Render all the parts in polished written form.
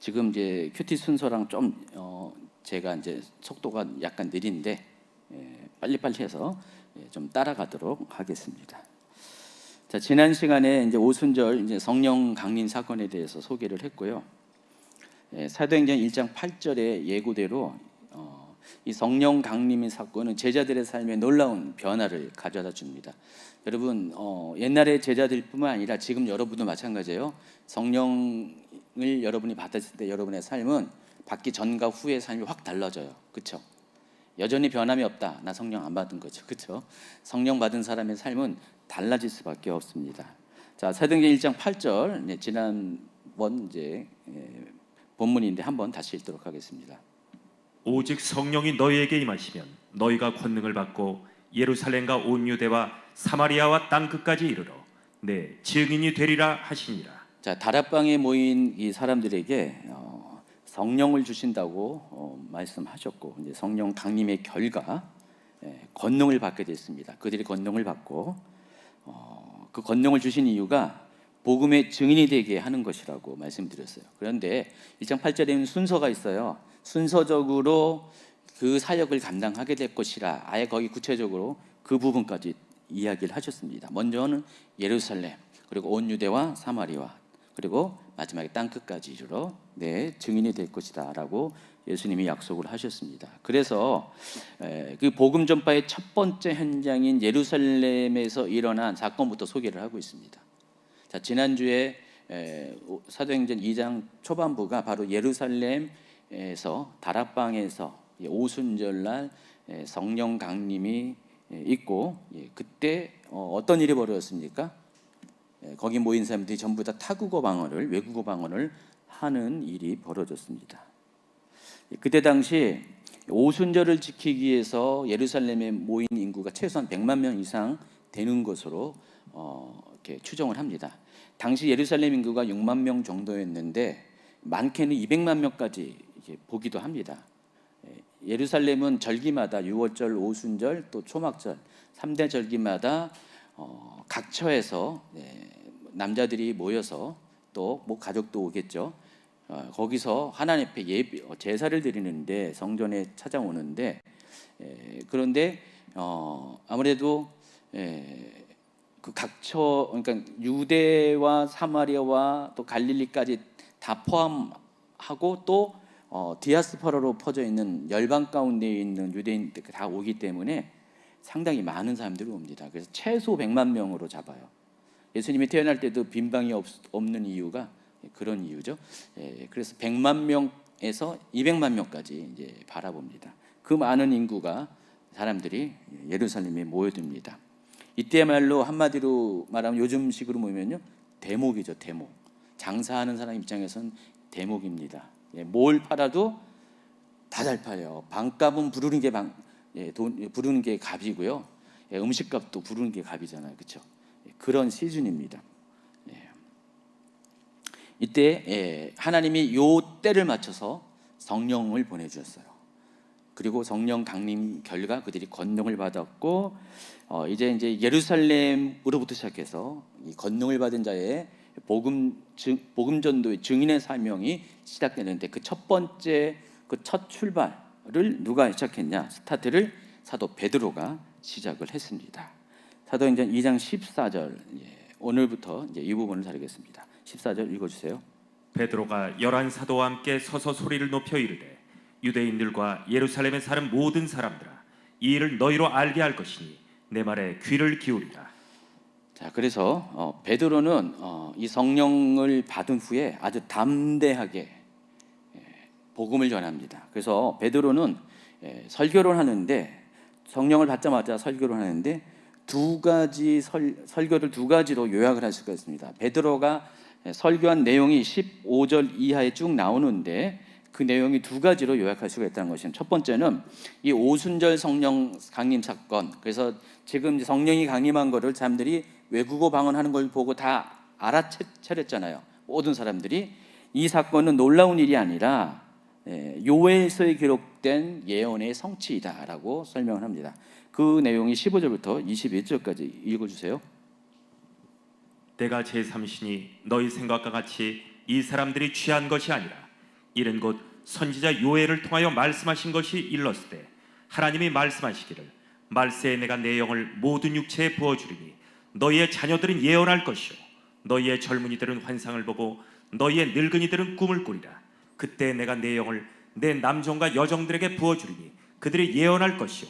지금 이제 큐티 순서랑 좀 제가 이제 속도가 약간 느린데 빨리빨리 해서 좀 따라가도록 하겠습니다. 자, 지난 시간에 이제 오순절 이제 성령 강림 사건에 대해서 소개를 했고요. 사도행전 1장 8절의 예고대로 이 성령 강림의 사건은 제자들의 삶에 놀라운 변화를 가져다 줍니다. 여러분, 옛날의 제자들뿐만 아니라 지금 여러분도 마찬가지예요. 성령을 여러분이 받았을 때 여러분의 삶은 받기 전과 후의 삶이 확 달라져요. 그렇죠? 여전히 변함이 없다. 나 성령 안 받은 거죠. 그렇죠? 성령 받은 사람의 삶은 달라질 수밖에 없습니다. 자, 사도행전 1장 8절 지난번 이제 본문인데 한번 다시 읽도록 하겠습니다. 오직 성령이 너희에게 임하시면 너희가 권능을 받고 예루살렘과 온 유대와 사마리아와 땅 끝까지 이르러 내 증인이 되리라 하시니라. 자, 다락방에 모인 이 사람들에게 성령을 주신다고 말씀하셨고, 이제 성령 강림의 결과 권능을 받게 됐습니다. 그들이 권능을 받고 그 권능을 주신 이유가 복음의 증인이 되게 하는 것이라고 말씀드렸어요. 그런데 1장 8절에는 순서가 있어요. 순서적으로 그 사역을 감당하게 될 것이라 아예 거기 구체적으로 그 부분까지 이야기를 하셨습니다. 먼저는 예루살렘, 그리고 온 유대와 사마리아, 그리고 마지막에 땅 끝까지 이르러 내 증인이 될 것이다 라고 예수님이 약속을 하셨습니다. 그래서 그 복음 전파의 첫 번째 현장인 예루살렘에서 일어난 사건부터 소개를 하고 있습니다. 자, 지난주에 사도행전 2장 초반부가 바로 예루살렘에서 다락방에서 오순절날 성령 강림이 있고, 그때 어떤 일이 벌어졌습니까? 거기 모인 사람들이 전부 다 타국어 방언을, 외국어 방언을 하는 일이 벌어졌습니다. 그때 당시 오순절을 지키기 위해서 예루살렘에 모인 인구가 최소한 100만 명 이상 되는 것으로 이렇게 추정을 합니다. 당시 예루살렘 인구가 6만 명 정도였는데 많게는 200만 명까지 보기도 합니다. 예루살렘은 절기마다 유월절, 오순절, 또 초막절 3대 절기마다 각 처에서 남자들이 모여서 또 뭐 가족도 오겠죠. 거기서 하나님 앞에 제사를 드리는데 성전에 찾아오는데 그런데 아무래도 그 각처, 그러니까 유대와 사마리아와 또 갈릴리까지 다 포함하고 또 디아스포라로 퍼져 있는 열방 가운데 있는 유대인들 다 오기 때문에 상당히 많은 사람들이 옵니다. 그래서 최소 100만 명으로 잡아요. 예수님이 태어날 때도 빈방이 없는 이유가 그런 이유죠. 그래서 100만 명에서 200만 명까지 이제 바라봅니다. 그 많은 인구가 사람들이 예루살렘에 모여듭니다. 이때야말로 한마디로 말하면 요즘식으로 보면요, 대목이죠. 대목. 장사하는 사람 입장에서는 대목입니다. 뭘 팔아도 다 잘 팔려요. 방값은 부르는 게 부르는 게 값이고요. 음식값도 부르는 게 값이잖아요. 그렇죠? 그런 시즌입니다. 이때 하나님이 요 때를 맞춰서 성령을 보내주셨어요. 그리고 성령 강림 결과 그들이 권능을 받았고 이제 예루살렘으로부터 시작해서 이 권능을 받은 자의 복음 전도의 증인의 사명이 시작되는데 그 첫 번째 그 첫 출발을 누가 시작했냐? 스타트를 사도 베드로가 시작을 했습니다. 사도행전 2장 14절 오늘부터 이제 이 부분을 다루겠습니다. 14절 읽어주세요. 베드로가 11 사도와 함께 서서 소리를 높여 이르되 유대인들과 예루살렘에 사는 모든 사람들아, 이 일을 너희로 알게 할 것이니 내 말에 귀를 기울이라. 자, 그래서 베드로는 이 성령을 받은 후에 아주 담대하게 복음을 전합니다. 그래서 베드로는 설교를 하는데 성령을 받자마자 설교를 하는데 두 가지 설교를 두 가지로 요약을 할 수가 있습니다. 베드로가 설교한 내용이 15절 이하에 쭉 나오는데 그 내용이 두 가지로 요약할 수가 있다는 것입니다. 첫 번째는 이 오순절 성령 강림 사건. 그래서 지금 성령이 강림한 거를 사람들이 외국어 방언하는 걸 보고 다 알아차렸잖아요. 모든 사람들이. 이 사건은 놀라운 일이 아니라 요엘서에 기록된 예언의 성취이다라고 설명을 합니다. 그 내용이 15절부터 21절까지 읽어주세요. 때가 제3시니 너희 생각과 같이 이 사람들이 취한 것이 아니라 이는 곧 선지자 요엘을 통하여 말씀하신 것이 일렀을 때 하나님이 말씀하시기를 말세에 내가 내 영을 모든 육체에 부어주리니 너희의 자녀들은 예언할 것이요 너희의 젊은이들은 환상을 보고 너희의 늙은이들은 꿈을 꾸리라. 그때 내가 내 영을 내 남종과 여종들에게 부어주리니 그들이 예언할 것이요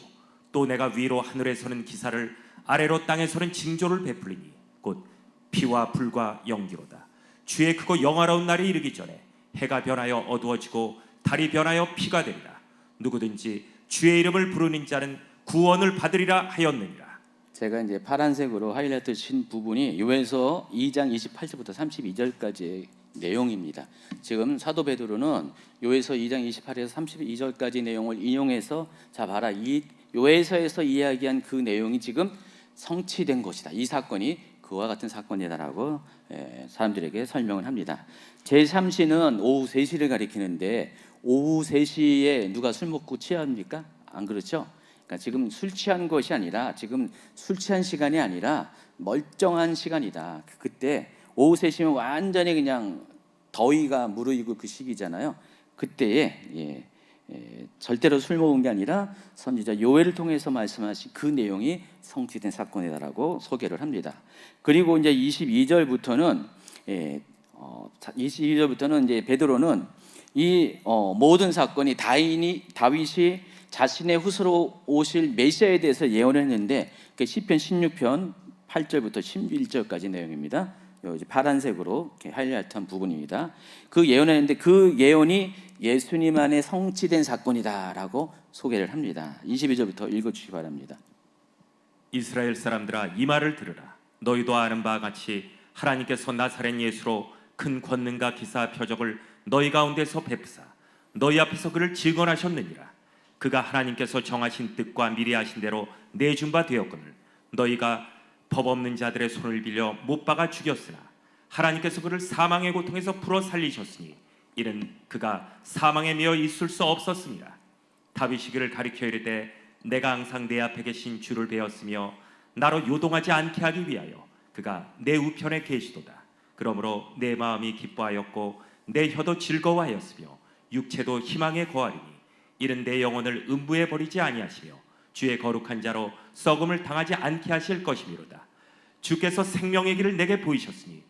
또 내가 위로 하늘에서는 기사를 아래로 땅에서는 징조를 베풀리니 곧 피와 불과 연기로다. 주의 크고 영화로운 날이 이르기 전에 해가 변하여 어두워지고 달이 변하여 피가 되리라. 누구든지 주의 이름을 부르는 자는 구원을 받으리라 하였느니라. 제가 이제 파란색으로 하이라이트 친 부분이 요에서 2장 28절부터 32절까지의 내용입니다. 지금 사도 베드로는 요에서 2장 28에서 32절까지 내용을 인용해서 자 봐라 이 요에서에서 이야기한 그 내용이 지금 성취된 것이다. 이 사건이 그와 같은 사건이다라고 사람들에게 설명을 합니다. 제3시는 오후 3시를 가리키는데 오후 3시에 누가 술 먹고 취합니까? 안 그렇죠? 그러니까 지금 술 취한 것이 아니라 지금 술 취한 시간이 아니라 멀쩡한 시간이다. 그때 오후 3시면 완전히 그냥 더위가 무르익을 그 시기잖아요. 그때에 절대로 술 먹은 게 아니라 선지자 요엘을 통해서 말씀하신 그 내용이 성취된 사건이다라고 소개를 합니다. 그리고 이제 22절부터는 이제 베드로는 이 모든 사건이 다윗이 자신의 후손으로 오실 메시아에 대해서 예언을 했는데 그 시편 16편 8절부터 11절까지 내용입니다. 이제 파란색으로 이렇게 하이라이트한 부분입니다. 그 예언을 했는데 그 예언이 예수님 안에 성취된 사건이다라고 소개를 합니다. 22절부터 읽어주시기 바랍니다. 이스라엘 사람들아 이 말을 들으라. 너희도 아는 바와 같이 하나님께서 나사렛 예수로 큰 권능과 기사 표적을 너희 가운데서 베푸사 너희 앞에서 그를 증언하셨느니라. 그가 하나님께서 정하신 뜻과 미리 하신 대로 내준 바 되었거늘 너희가 법 없는 자들의 손을 빌려 못 박아 죽였으나 하나님께서 그를 사망의 고통에서 풀어 살리셨으니 이는 그가 사망에 매여 있을 수 없었습니다. 다윗이 그를 가리켜 이르되 내가 항상 내 앞에 계신 주를 배웠으며 나로 요동하지 않게 하기 위하여 그가 내 우편에 계시도다. 그러므로 내 마음이 기뻐하였고 내 혀도 즐거워하였으며 육체도 희망에 거하리니 이는 내 영혼을 음부에 버리지 아니하시며 주의 거룩한 자로 썩음을 당하지 않게 하실 것이미로다. 주께서 생명의 길을 내게 보이셨으니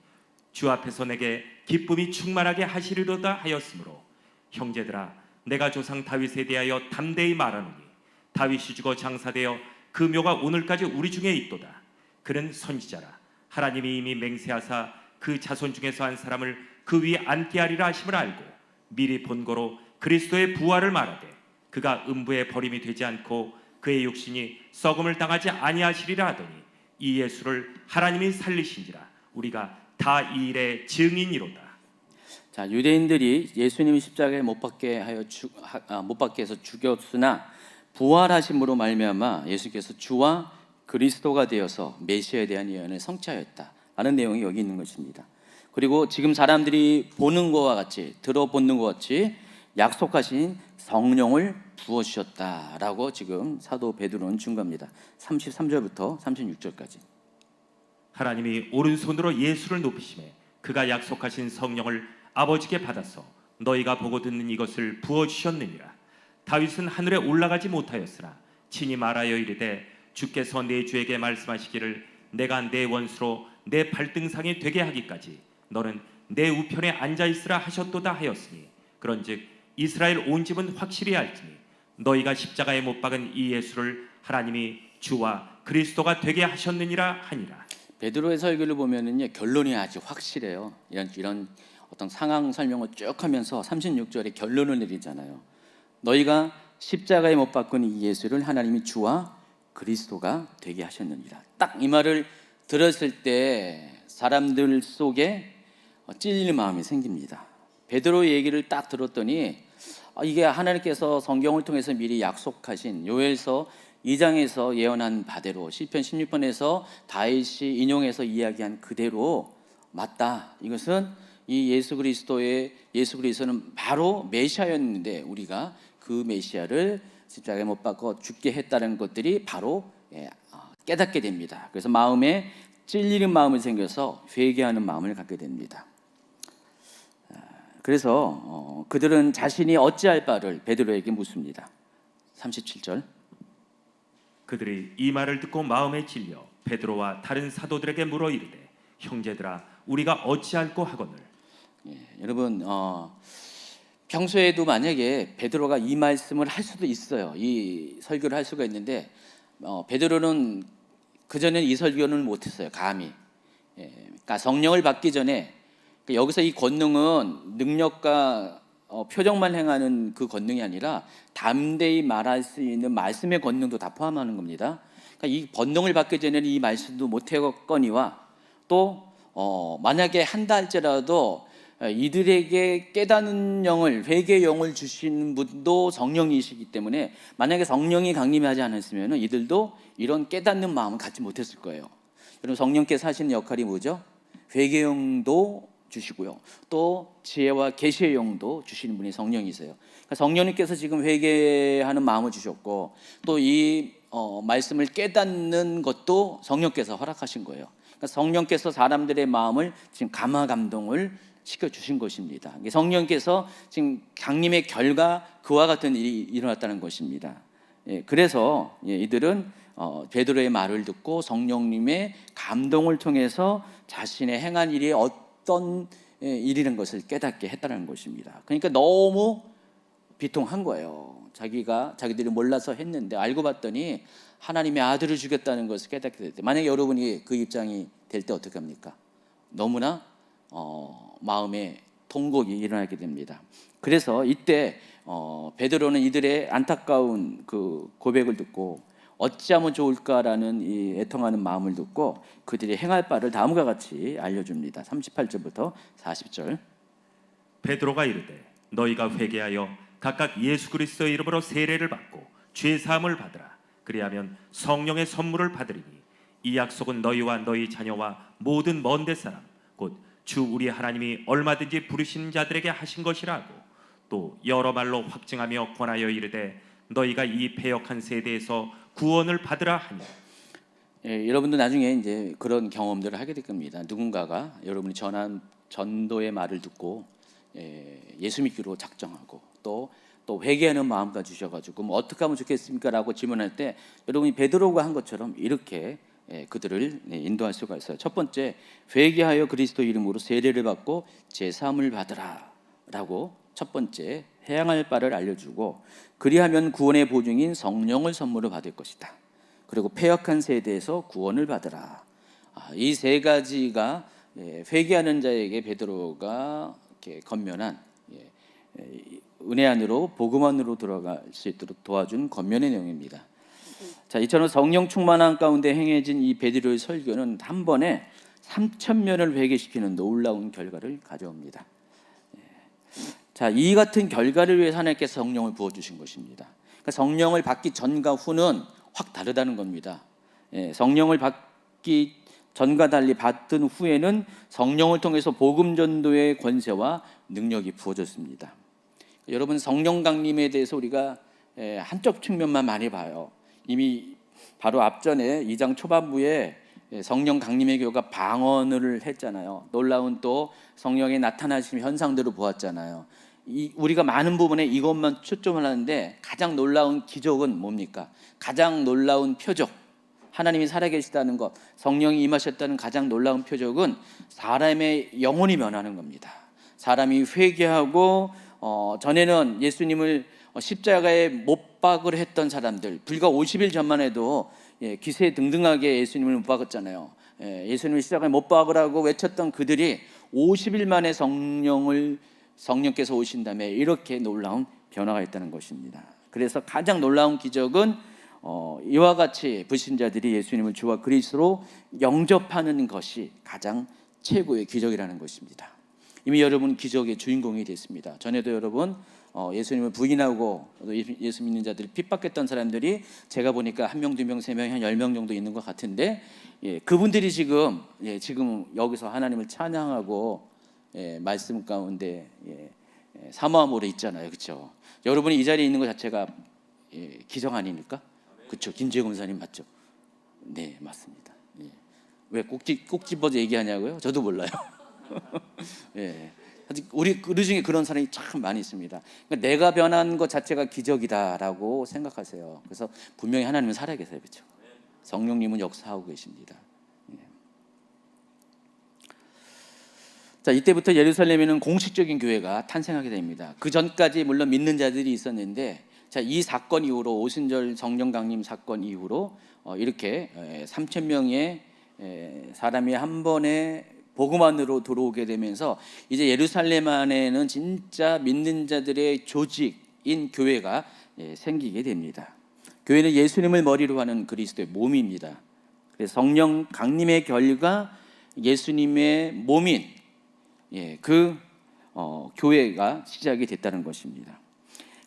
주 앞에서 내게 기쁨이 충만하게 하시리로다 하였으므로 형제들아 내가 조상 다윗에 대하여 담대히 말하노니 다윗이 죽어 장사되어 그 묘가 오늘까지 우리 중에 있도다. 그는 선지자라. 하나님이 이미 맹세하사 그 자손 중에서 한 사람을 그 위에 앉게 하리라 하심을 알고 미리 본고로 그리스도의 부활을 말하되 그가 음부에 버림이 되지 않고 그의 육신이 썩음을 당하지 아니하시리라 하더니 이 예수를 하나님이 살리신지라 우리가 다 이 일의 증인이로다. 자, 유대인들이 예수님이 십자가에 못 박게 해서 죽였으나 부활하심으로 말미암아 예수께서 주와 그리스도가 되어서 메시아에 대한 예언을 성취하였다라는 내용이 여기 있는 것입니다. 그리고 지금 사람들이 보는 것과 같이 들어보는 것 같이 약속하신 성령을 부어주셨다라고 지금 사도 베드로는 증거합니다. 33절부터 36절까지. 하나님이 오른손으로 예수를 높이시매 그가 약속하신 성령을 아버지께 받아서 너희가 보고 듣는 이것을 부어주셨느니라. 다윗은 하늘에 올라가지 못하였으나 친히 말하여 이르되 주께서 내 주에게 말씀하시기를 내가 내 원수로 내 발등상이 되게 하기까지 너는 내 우편에 앉아있으라 하셨도다 하였으니 그런즉 이스라엘 온 집은 확실히 알지니 너희가 십자가에 못 박은 이 예수를 하나님이 주와 그리스도가 되게 하셨느니라 하니라. 베드로의 설교를 보면은요 결론이 아주 확실해요. 이런 어떤 상황 설명을 쭉 하면서 36절에 결론을 내리잖아요. 너희가 십자가에 못 박은 이 예수를 하나님이 주와 그리스도가 되게 하셨느니라. 딱 이 말을 들었을 때 사람들 속에 찔리는 마음이 생깁니다. 베드로의 얘기를 딱 들었더니 이게 하나님께서 성경을 통해서 미리 약속하신 요엘서 2장에서 예언한 바대로 시편 16편에서 다윗이 인용해서 이야기한 그대로 맞다. 이것은 이 예수 그리스도는 바로 메시아였는데 우리가 그 메시아를 십자가에 못 박고 죽게 했다는 것들이 바로 깨닫게 됩니다. 그래서 마음에 찔리는 마음이 생겨서 회개하는 마음을 갖게 됩니다. 그래서 그들은 자신이 어찌할 바를 베드로에게 묻습니다. 37절. 그들이 이 말을 듣고 마음에 질려 베드로와 다른 사도들에게 물어 이르되 형제들아 우리가 어찌할꼬 하거늘. 여러분 평소에도 만약에 베드로가 이 말씀을 할 수도 있어요. 이 설교를 할 수가 있는데 베드로는 그전에 이 설교는 못했어요. 감히. 그러니까 성령을 받기 전에 여기서 이 권능은 능력과 표정만 행하는 그 권능이 아니라 담대히 말할 수 있는 말씀의 권능도 다 포함하는 겁니다. 그러니까 이 권능을 받기 전에는 이 말씀도 못했거니와 또 만약에 한다 할지라도 이들에게 깨닫는 영을, 회개의 영을 주시는 분도 성령이시기 때문에 만약에 성령이 강림하지 않았으면 이들도 이런 깨닫는 마음을 갖지 못했을 거예요. 여러분 성령께서 하시는 역할이 뭐죠? 회개의 영도 주시고요. 또 지혜와 계시의 영도 주시는 분이 성령이세요. 그러니까 성령님께서 지금 회개하는 마음을 주셨고 또 이 말씀을 깨닫는 것도 성령께서 허락하신 거예요. 그러니까 성령께서 사람들의 마음을 지금 감화 감동을 시켜 주신 것입니다. 성령께서 지금 강림의 결과 그와 같은 일이 일어났다는 것입니다. 그래서 이들은 베드로의 말을 듣고 성령님의 감동을 통해서 자신의 행한 일이 어떤 일이라는 것을 깨닫게 했다는 것입니다. 그러니까 너무 비통한 거예요. 자기들이 몰라서 했는데 알고 봤더니 하나님의 아들을 죽였다는 것을 깨닫게 될 때, 만약에 여러분이 그 입장이 될 때 어떻게 합니까? 너무나 마음에 통곡이 일어나게 됩니다. 그래서 이때 베드로는 이들의 안타까운 그 고백을 듣고 어찌하면 좋을까라는 이 애통하는 마음을 듣고 그들이 행할 바를 다음과 같이 알려줍니다. 38절부터 40절. 베드로가 이르되 너희가 회개하여 각각 예수 그리스도의 이름으로 세례를 받고 죄 사함을 받으라. 그리하면 성령의 선물을 받으리니 이 약속은 너희와 너희 자녀와 모든 먼데 사람 곧 주 우리 하나님이 얼마든지 부르신 자들에게 하신 것이라고 또 여러 말로 확증하며 권하여 이르되 너희가 이 패역한 세대에서 구원을 받으라 하니. 여러분도 나중에 이제 그런 경험들을 하게 될 겁니다. 누군가가 여러분이 전한 전도의 말을 듣고 예수 믿기로 작정하고 또 회개하는 마음까지 주셔가지고 뭐 어떻게 하면 좋겠습니까라고 질문할 때 여러분이 베드로가 한 것처럼 이렇게 그들을 인도할 수가 있어요. 첫 번째, 회개하여 그리스도 이름으로 세례를 받고 제사함을 받으라라고 첫 번째 해양할 바를 알려주고 그리하면 구원의 보증인 성령을 선물로 받을 것이다. 그리고 패역한 세대에서 구원을 받으라. 이 세 가지가 회개하는 자에게 베드로가 이렇게 건면한 은혜 안으로 복음 안으로 들어갈 수 있도록 도와준 건면의 내용입니다. 자, 이처럼 성령 충만한 가운데 행해진 이 베드로의 설교는 한 번에 3,000명을 회개시키는 놀라운 결과를 가져옵니다. 자, 이 같은 결과를 위해서 하나님께서 성령을 부어주신 것입니다. 그러니까 성령을 받기 전과 후는 확 다르다는 겁니다. 성령을 받기 전과 달리 받은 후에는 성령을 통해서 복음 전도의 권세와 능력이 부어졌습니다. 여러분 성령 강림에 대해서 우리가 한쪽 측면만 많이 봐요. 이미 바로 앞전에 2장 초반부에 성령 강림의 교가 방언을 했잖아요. 놀라운 또 성령의 나타나시는 현상들을 보았잖아요. 우리가 많은 부분에 이것만 초점을 하는데 가장 놀라운 기적은 뭡니까? 가장 놀라운 표적, 하나님이 살아계시다는 것, 성령이 임하셨다는 가장 놀라운 표적은 사람의 영혼이 변하는 겁니다. 사람이 회개하고 전에는 예수님을 십자가에 못 박으려 했던 사람들, 불과 50일 전만 해도 기세 등등하게 예수님을 못 박았잖아요. 예수님을 십자가에 못 박으라고 외쳤던 그들이 50일 만에 성령께서 오신 다음에 이렇게 놀라운 변화가 있다는 것입니다. 그래서 가장 놀라운 기적은 이와 같이 불신자들이 예수님을 주와 그리스도로 영접하는 것이 가장 최고의 기적이라는 것입니다. 이미 여러분 기적의 주인공이 됐습니다. 전에도 여러분 예수님을 부인하고 예수 믿는 자들이 핍박했던 사람들이 제가 보니까 1명, 2명, 3명, 한 10명 정도 있는 것 같은데 그분들이 지금 여기서 하나님을 찬양하고 말씀 가운데 사모함으로 있잖아요. 그렇죠? 여러분이 이 자리에 있는 것 자체가 기적 아닙니까? 그렇죠? 김재호 권사님 맞죠? 네, 맞습니다. 왜 꼭 집어서 얘기하냐고요? 저도 몰라요. 아직 우리 중에 그런 사람이 참 많이 있습니다. 그러니까 내가 변한 것 자체가 기적이다라고 생각하세요. 그래서 분명히 하나님은 살아 계세요, 그렇죠? 성령님은 역사하고 계십니다. 자, 이때부터 예루살렘에는 공식적인 교회가 탄생하게 됩니다. 그 전까지 물론 믿는 자들이 있었는데, 자, 이 사건 이후로 오순절 성령 강림 사건 이후로 이렇게 3천 명의 사람이 한 번에 복음 안으로 들어오게 되면서 이제 예루살렘 안에는 진짜 믿는 자들의 조직인 교회가 생기게 됩니다. 교회는 예수님을 머리로 하는 그리스도의 몸입니다. 그래서 성령 강림의 결과 예수님의 몸인 교회가 시작이 됐다는 것입니다.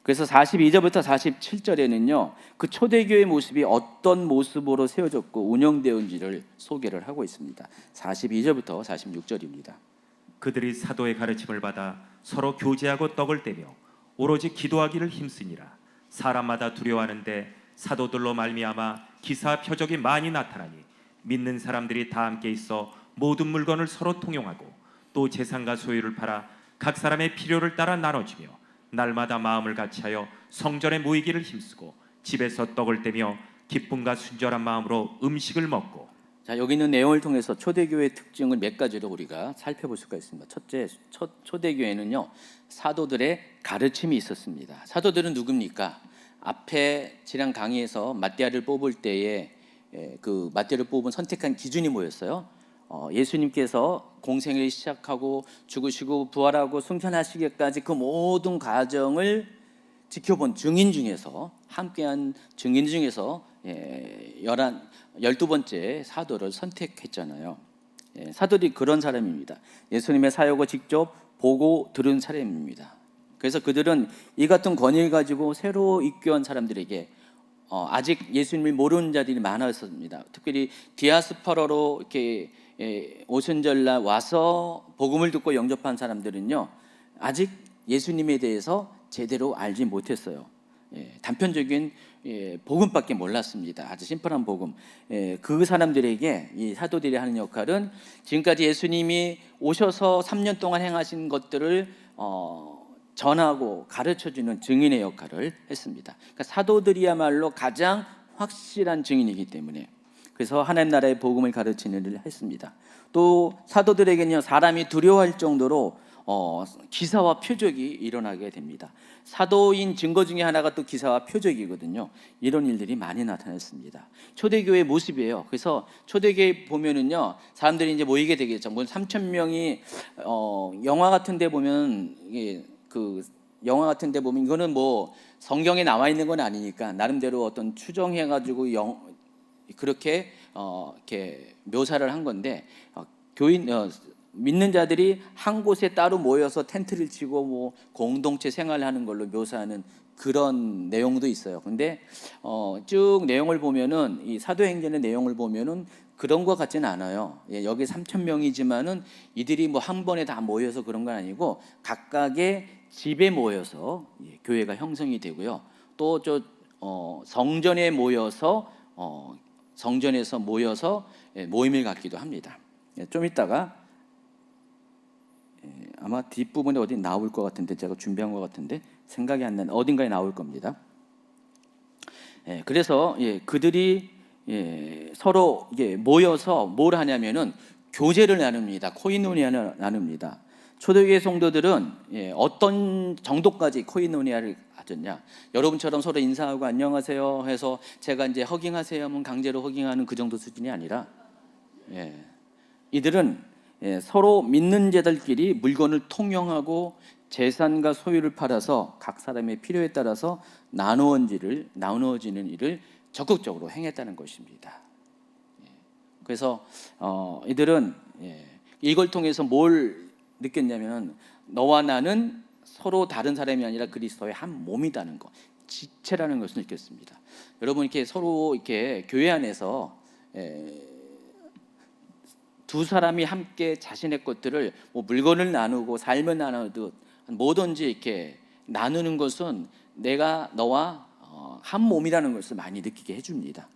그래서 42절부터 47절에는요, 그 초대교회 모습이 어떤 모습으로 세워졌고 운영되었는지를 소개를 하고 있습니다. 42절부터 46절입니다. 그들이 사도의 가르침을 받아 서로 교제하고 떡을 떼며 오로지 기도하기를 힘쓰니라. 사람마다 두려워하는데 사도들로 말미암아 기사 표적이 많이 나타나니 믿는 사람들이 다 함께 있어 모든 물건을 서로 통용하고 또 재산과 소유를 팔아 각 사람의 필요를 따라 나눠주며 날마다 마음을 같이하여 성전에 모이기를 힘쓰고 집에서 떡을 떼며 기쁨과 순전한 마음으로 음식을 먹고. 자, 여기 있는 내용을 통해서 초대교회의 특징을 몇 가지로 우리가 살펴볼 수가 있습니다. 첫째, 초대교회는요, 사도들의 가르침이 있었습니다. 사도들은 누굽니까? 앞에 지난 강의에서 맏대아를 뽑을 때에 그 맏대아를 뽑은 선택한 기준이 뭐였어요? 예수님께서 공생을 시작하고 죽으시고 부활하고 승천하시기까지 그 모든 과정을 지켜본 증인 중에서 함께한 증인 중에서 12번째 사도를 선택했잖아요. 사도들이 그런 사람입니다. 예수님의 사역을 직접 보고 들은 사람입니다. 그래서 그들은 이 같은 권위를 가지고 새로 입교한 사람들에게 아직 예수님을 모르는 자들이 많았습니다. 특별히 디아스포라로 이렇게 오순절날 와서 복음을 듣고 영접한 사람들은요, 아직 예수님에 대해서 제대로 알지 못했어요. 단편적인 복음밖에 몰랐습니다. 아주 심플한 복음. 그 사람들에게 이 사도들이 하는 역할은 지금까지 예수님이 오셔서 3년 동안 행하신 것들을 전하고 가르쳐주는 증인의 역할을 했습니다. 그러니까 사도들이야말로 가장 확실한 증인이기 때문에, 그래서 하나님 나라의 복음을 가르치는 일을 했습니다. 또 사도들에게는요, 사람이 두려워할 정도로 기사와 표적이 일어나게 됩니다. 사도인 증거 중에 하나가 또 기사와 표적이거든요. 이런 일들이 많이 나타났습니다. 초대교회 모습이에요. 그래서 초대교회 보면은요, 사람들이 이제 모이게 되겠죠. 뭐 3천 명이 영화 같은데 보면 영화 같은데 보면 이거는 뭐 성경에 나와 있는 건 아니니까 나름대로 어떤 추정해가지고 그렇게 이렇게 묘사를 한 건데, 믿는 자들이 한 곳에 따로 모여서 텐트를 치고 뭐 공동체 생활을 하는 걸로 묘사하는 그런 내용도 있어요. 근데 쭉 내용을 보면은, 이 사도행전의 내용을 보면은 그런 것 같지는 않아요. 여기 3천 명이지만은 이들이 뭐 한 번에 다 모여서 그런 건 아니고 각각의 집에 모여서 교회가 형성이 되고요. 또 성전에 모여서 성전에서 모여서 모임을 갖기도 합니다. 좀 이따가 아마 뒷부분에 어디 나올 것 같은데, 제가 준비한 것 같은데 생각이 안 나는 어딘가에 나올 겁니다. 그래서 그들이 서로 모여서 뭘 하냐면은 교제를 나눕니다. 코이노니아를 나눕니다. 초대교회 성도들은 어떤 정도까지 코이노니아를 가졌냐? 여러분처럼 서로 인사하고 안녕하세요 해서 제가 이제 허깅하세요 하면 강제로 허깅하는 그 정도 수준이 아니라, 이들은 서로 믿는 자들끼리 물건을 통용하고 재산과 소유를 팔아서 각 사람의 필요에 따라서 나누어지는 일을 적극적으로 행했다는 것입니다. 그래서 이들은 이걸 통해서 뭘 느꼈냐면, 너와 나는 서로 다른 사람이 아니라 그리스도의 한 몸이라는 것, 지체라는 것을 느꼈습니다. 여러분, 이렇게 서로 이렇게 교회 안에서 두 사람이 함께 자신의 것들을 뭐 물건을 나누고 삶을 나누듯 뭐든지 이렇게 나누는 것은 내가 너와 한 몸이라는 것을 많이 느끼게 해줍니다.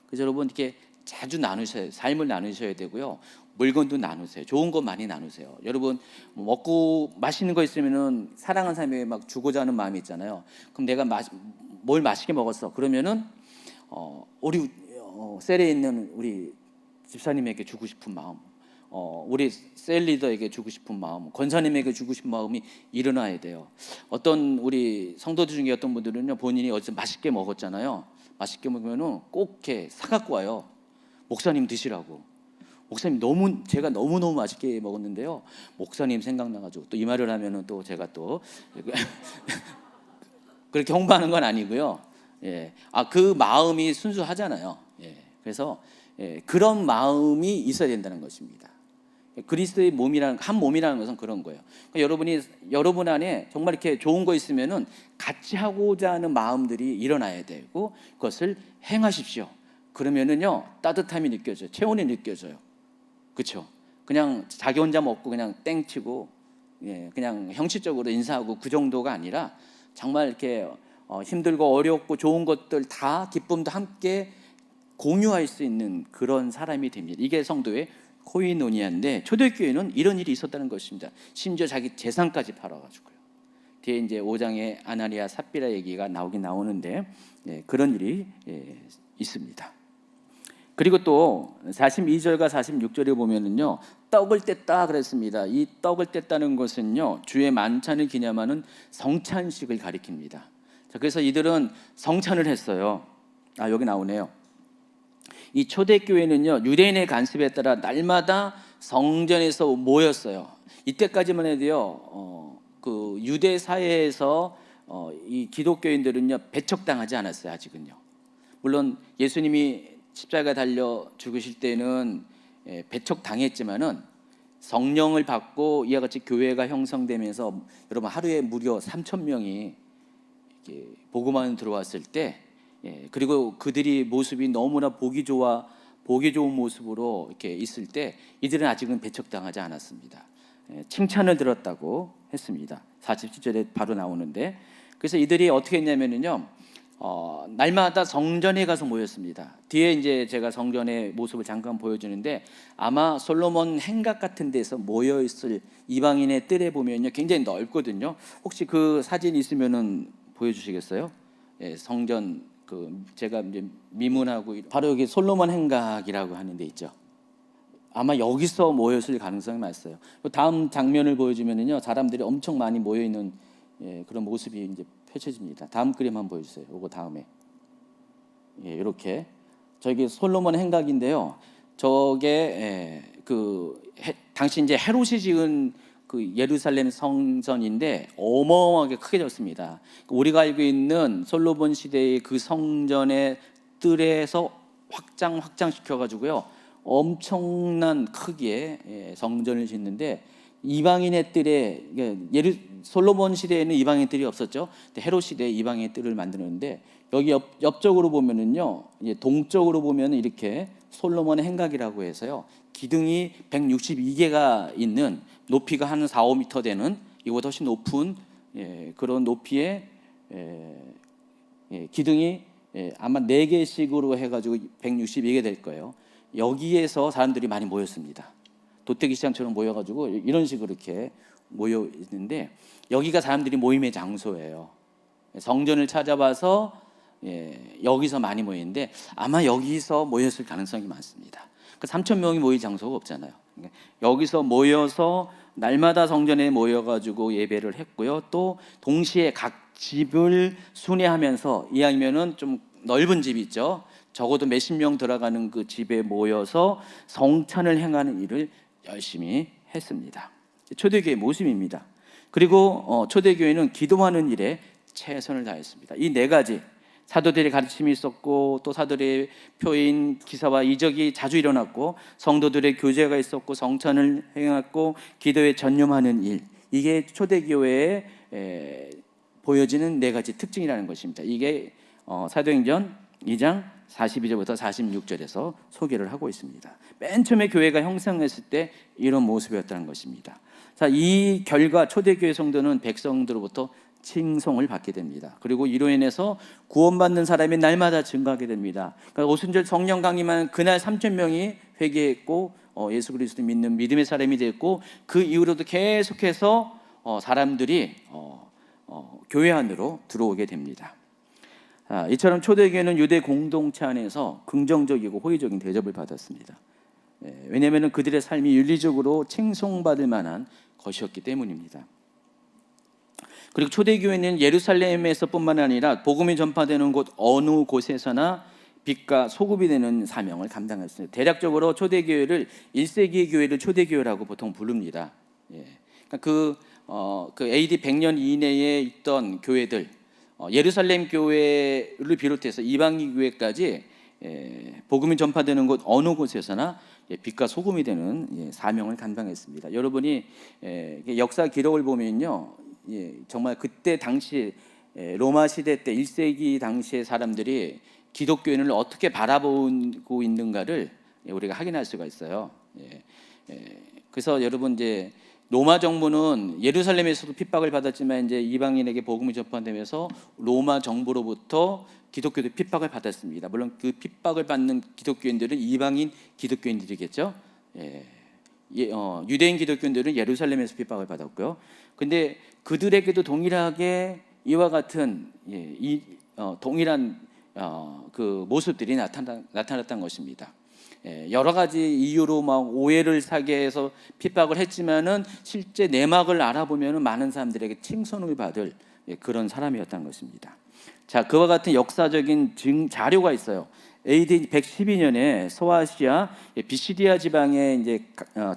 그래서 여러분, 이렇게 자주 나누셔야, 삶을 나누셔야 되고요. 물건도 나누세요. 좋은 거 많이 나누세요. 여러분 먹고 맛있는 거 있으면은 사랑하는 사람에게 막 주고자 하는 마음이 있잖아요. 그럼 내가 뭘 맛있게 먹었어. 그러면은 우리 셀에 있는 우리 집사님에게 주고 싶은 마음, 우리 셀 리더에게 주고 싶은 마음, 권사님에게 주고 싶은 마음이 일어나야 돼요. 어떤 우리 성도들 중에 어떤 분들은요, 본인이 어디서 맛있게 먹었잖아요. 맛있게 먹으면은 꼭 이렇게 사갖고 와요. 목사님 드시라고. 목사님 제가 너무 맛있게 먹었는데요. 목사님 생각나가지고 또 이 말을 하면은 또 제가 또 그렇게 홍보하는 건 아니고요. 예, 그 마음이 순수하잖아요. 예, 그래서 그런 마음이 있어야 된다는 것입니다. 그리스도의 한 몸이라는 것은 그런 거예요. 그러니까 여러분 안에 정말 이렇게 좋은 거 있으면은 같이 하고자 하는 마음들이 일어나야 되고 그것을 행하십시오. 그러면은요 따뜻함이 느껴져요. 체온이 느껴져요. 그렇죠? 그냥 자기 혼자 먹고 그냥 땡치고 그냥 형식적으로 인사하고 그 정도가 아니라 정말 이렇게 힘들고 어렵고 좋은 것들 다 기쁨도 함께 공유할 수 있는 그런 사람이 됩니다. 이게 성도의 코이노니아인데 초대교회는 이런 일이 있었다는 것입니다. 심지어 자기 재산까지 팔아가지고요. 뒤에 이제 5장에 아나니아 삽비라 얘기가 나오는데 그런 일이 있습니다. 그리고 또 42절과 46절에 보면은요 떡을 뗐다 그랬습니다. 이 떡을 뗐다는 것은요 주의 만찬을 기념하는 성찬식을 가리킵니다. 자, 그래서 이들은 성찬을 했어요. 여기 나오네요. 이 초대교회는요 유대인의 간섭에 따라 날마다 성전에서 모였어요. 이때까지만 해도요 그 유대 사회에서 이 기독교인들은요 배척당하지 않았어요. 아직은요. 물론 예수님이 십자가 달려 죽으실 때는 배척당했지만은 성령을 받고 이와 같이 교회가 형성되면서 여러분 하루에 무려 3,000명이 복음만 들어왔을 때 그리고 그들이 모습이 너무나 보기 좋은 모습으로 이렇게 있을 때 이들은 아직은 배척당하지 않았습니다. 칭찬을 들었다고 했습니다. 47절에 바로 나오는데 그래서 이들이 어떻게 했냐면요 날마다 성전에 가서 모였습니다. 뒤에 이제 제가 성전의 모습을 잠깐 보여주는데 아마 솔로몬 행각 같은 데서 모여 있을 이방인의 뜰에 보면요 굉장히 넓거든요. 혹시 그 사진 있으면은 보여주시겠어요? 성전 제가 이제 미문하고 바로 여기 솔로몬 행각이라고 하는 데 있죠. 아마 여기서 모였을 가능성이 많았어요. 다음 장면을 보여주면은요 사람들이 엄청 많이 모여 있는 그런 모습이 이제 펼쳐집니다. 다음 그림 한번 보여주세요. 요거 다음에 이렇게 저기 솔로몬 행각인데요. 저게 당시 이제 헤롯이 지은 그 예루살렘 성전인데 어마어마하게 크게 졌습니다. 우리가 알고 있는 솔로몬 시대의 그 성전의 뜰에서 확장시켜 가지고요 엄청난 크기의 성전을 짓는데 이방인의 뜰에 솔로몬 시대에는 이방인 뜰이 없었죠. 헤롯 시대에 이방인 뜰을 만드는데 여기 옆쪽으로 보면은요, 동쪽으로 보면은 이렇게 솔로몬 행각이라고 해서요, 기둥이 162개가 있는 높이가 한 4, 5m 되는 이거보다 훨씬 높은 그런 높이의 기둥이 아마 4개씩으로 해가지고 162개 될 거예요. 여기에서 사람들이 많이 모였습니다. 도떼기 시장처럼 모여가지고 이런 식으로 이렇게 모여 있는데 여기가 사람들이 모임의 장소예요. 성전을 찾아봐서 여기서 많이 모이는데 아마 여기서 모였을 가능성이 많습니다. 3,000명이 모일 장소가 없잖아요. 여기서 모여서 날마다 성전에 모여가지고 예배를 했고요. 또 동시에 각 집을 순회하면서 이왕이면은 좀 넓은 집 있죠. 적어도 몇십 명 들어가는 그 집에 모여서 성찬을 행하는 일을 열심히 했습니다. 초대교회 모습입니다. 그리고 초대교회는 기도하는 일에 최선을 다했습니다. 이 4가지 사도들의 가르침이 있었고 또 사도들의 표인 기사와 이적이 자주 일어났고 성도들의 교제가 있었고 성찬을 행했고 기도에 전념하는 일, 이게 초대교회에 보여지는 4가지 특징이라는 것입니다. 이게 사도행전 2장 42절부터 46절에서 소개를 하고 있습니다. 맨 처음에 교회가 형성했을 때 이런 모습이었다는 것입니다. 자, 이 결과 초대교회 성도는 백성들로부터 칭송을 받게 됩니다. 그리고 이로 인해서 구원받는 사람이 날마다 증가하게 됩니다. 그러니까 오순절 성령 강림한 그날 3천 명이 회개했고 예수 그리스도 믿는 믿음의 사람이 됐고, 그 이후로도 계속해서 사람들이 교회 안으로 들어오게 됩니다. 이처럼 초대교회는 유대 공동체 안에서 긍정적이고 호의적인 대접을 받았습니다. 왜냐하면 그들의 삶이 윤리적으로 칭송받을 만한 것이었기 때문입니다. 그리고 초대교회는 예루살렘에서뿐만 아니라 복음이 전파되는 곳 어느 곳에서나 빛과 소금이 되는 사명을 감당했습니다. 대략적으로 초대교회를 1세기 교회를 초대교회라고 보통 부릅니다. 그러니까 그 AD 100년 이내에 있던 교회들, 예루살렘 교회를 비롯해서 이방인 교회까지 복음이 전파되는 곳 어느 곳에서나 빛과 소금이 되는 사명을 감당했습니다. 여러분이 역사 기록을 보면요, 정말 그때 당시 로마 시대 때 1세기 당시의 사람들이 기독교인을 어떻게 바라보고 있는가를 우리가 확인할 수가 있어요. 그래서 여러분, 이제 로마 정부는 예루살렘에서도 핍박을 받았지만 이제 이방인에게 복음이 전파되면서 로마 정부로부터 기독교도 핍박을 받았습니다. 물론 그 핍박을 받는 기독교인들은 이방인 기독교인들이겠죠. 유대인 기독교인들은 예루살렘에서 핍박을 받았고요. 근데 그들에게도 동일하게 이와 같은 동일한 그 모습들이 나타났던 것입니다. 여러 가지 이유로 막 오해를 사게 해서 핍박을 했지만은 실제 내막을 알아보면 많은 사람들에게 칭송을 받을 그런 사람이었던 것입니다. 자, 그와 같은 역사적인 자료가 있어요. AD 112년에 소아시아 비시디아 지방의 이제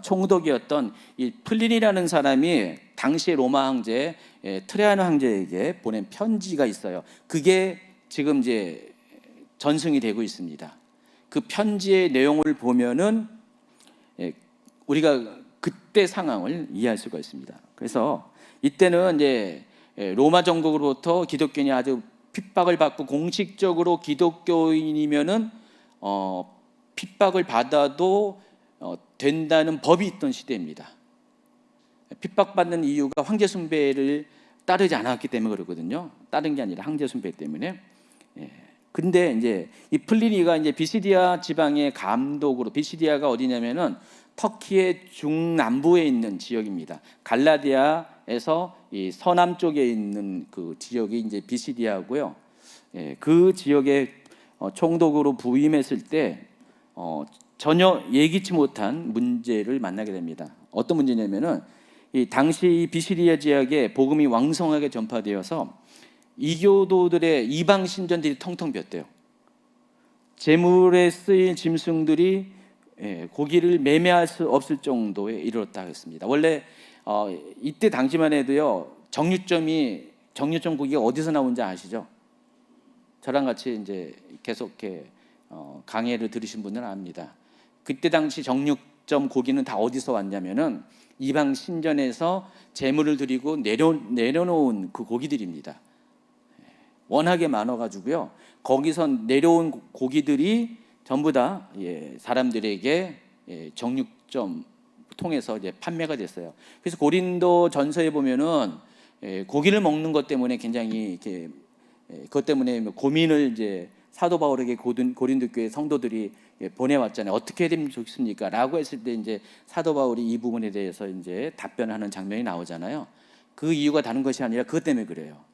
총독이었던 이 플린이라는 사람이 당시의 로마 황제 트레아누 황제에게 보낸 편지가 있어요. 그게 지금 이제 전승이 되고 있습니다. 그 편지의 내용을 보면은 우리가 그때 상황을 이해할 수가 있습니다. 그래서 이때는 이제 로마 정국으로부터 기독교인이 아주 핍박을 받고 공식적으로 기독교인이면은 핍박을 받아도 된다는 법이 있던 시대입니다. 핍박받는 이유가 황제 숭배를 따르지 않았기 때문에 그러거든요. 다른 게 아니라 황제 숭배 때문에. 근데 이제 이 플리니가 이제 비시디아 지방의 감독으로, 비시디아가 어디냐면은 터키의 중남부에 있는 지역입니다. 갈라디아에서 이 서남쪽에 있는 그 지역이 이제 비시디아고요. 그 지역에 총독으로 부임했을 때 전혀 예기치 못한 문제를 만나게 됩니다. 어떤 문제냐면은 이 당시 비시디아 지역에 복음이 왕성하게 전파되어서 이교도들의 이방 신전들이 텅텅 비었대요. 제물에 쓰인 짐승들이 고기를 매매할 수 없을 정도에 이르렀다 했습니다. 원래 이때 당시만 해도요, 정육점 고기가 어디서 나온지 아시죠? 저랑 같이 이제 계속 강해를 들으신 분들은 압니다. 그때 당시 정육점 고기는 다 어디서 왔냐면은 이방 신전에서 제물을 드리고 내려놓은 그 고기들입니다. 워낙에 많아가지고요, 거기서 내려온 고기들이 전부 다 사람들에게 정육점 통해서 이제 판매가 됐어요. 그래서 고린도 전서에 보면은 고기를 먹는 것 때문에 굉장히 그것 때문에 고민을 이제 사도 바울에게 고린도 교회 성도들이 보내왔잖아요. 어떻게 해야 되면 좋습니까? 라고 했을 때 이제 사도 바울이 이 부분에 대해서 이제 답변하는 장면이 나오잖아요. 그 이유가 다른 것이 아니라 그것 때문에 그래요.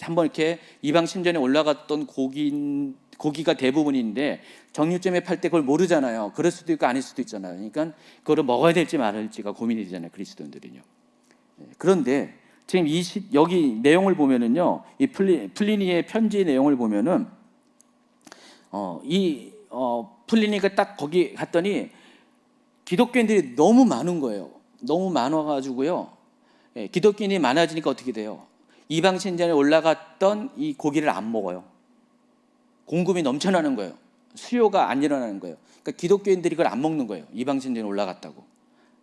한번 이렇게 이방 신전에 올라갔던 고기가 대부분인데 정육점에 팔 때 그걸 모르잖아요. 그럴 수도 있고 아닐 수도 있잖아요. 그러니까 그거를 먹어야 될지 말할지가 고민이 되잖아요, 그리스도인들은요. 그런데 지금 여기 내용을 보면은요, 이 플리니의 편지 내용을 보면은 플리니가 딱 거기 갔더니 기독교인들이 너무 많은 거예요. 너무 많아가지고요, 기독교인이 많아지니까 어떻게 돼요? 이방 신전에 올라갔던 이 고기를 안 먹어요. 공급이 넘쳐나는 거예요. 수요가 안 일어나는 거예요. 그러니까 기독교인들이 그걸 안 먹는 거예요. 이방 신전에 올라갔다고.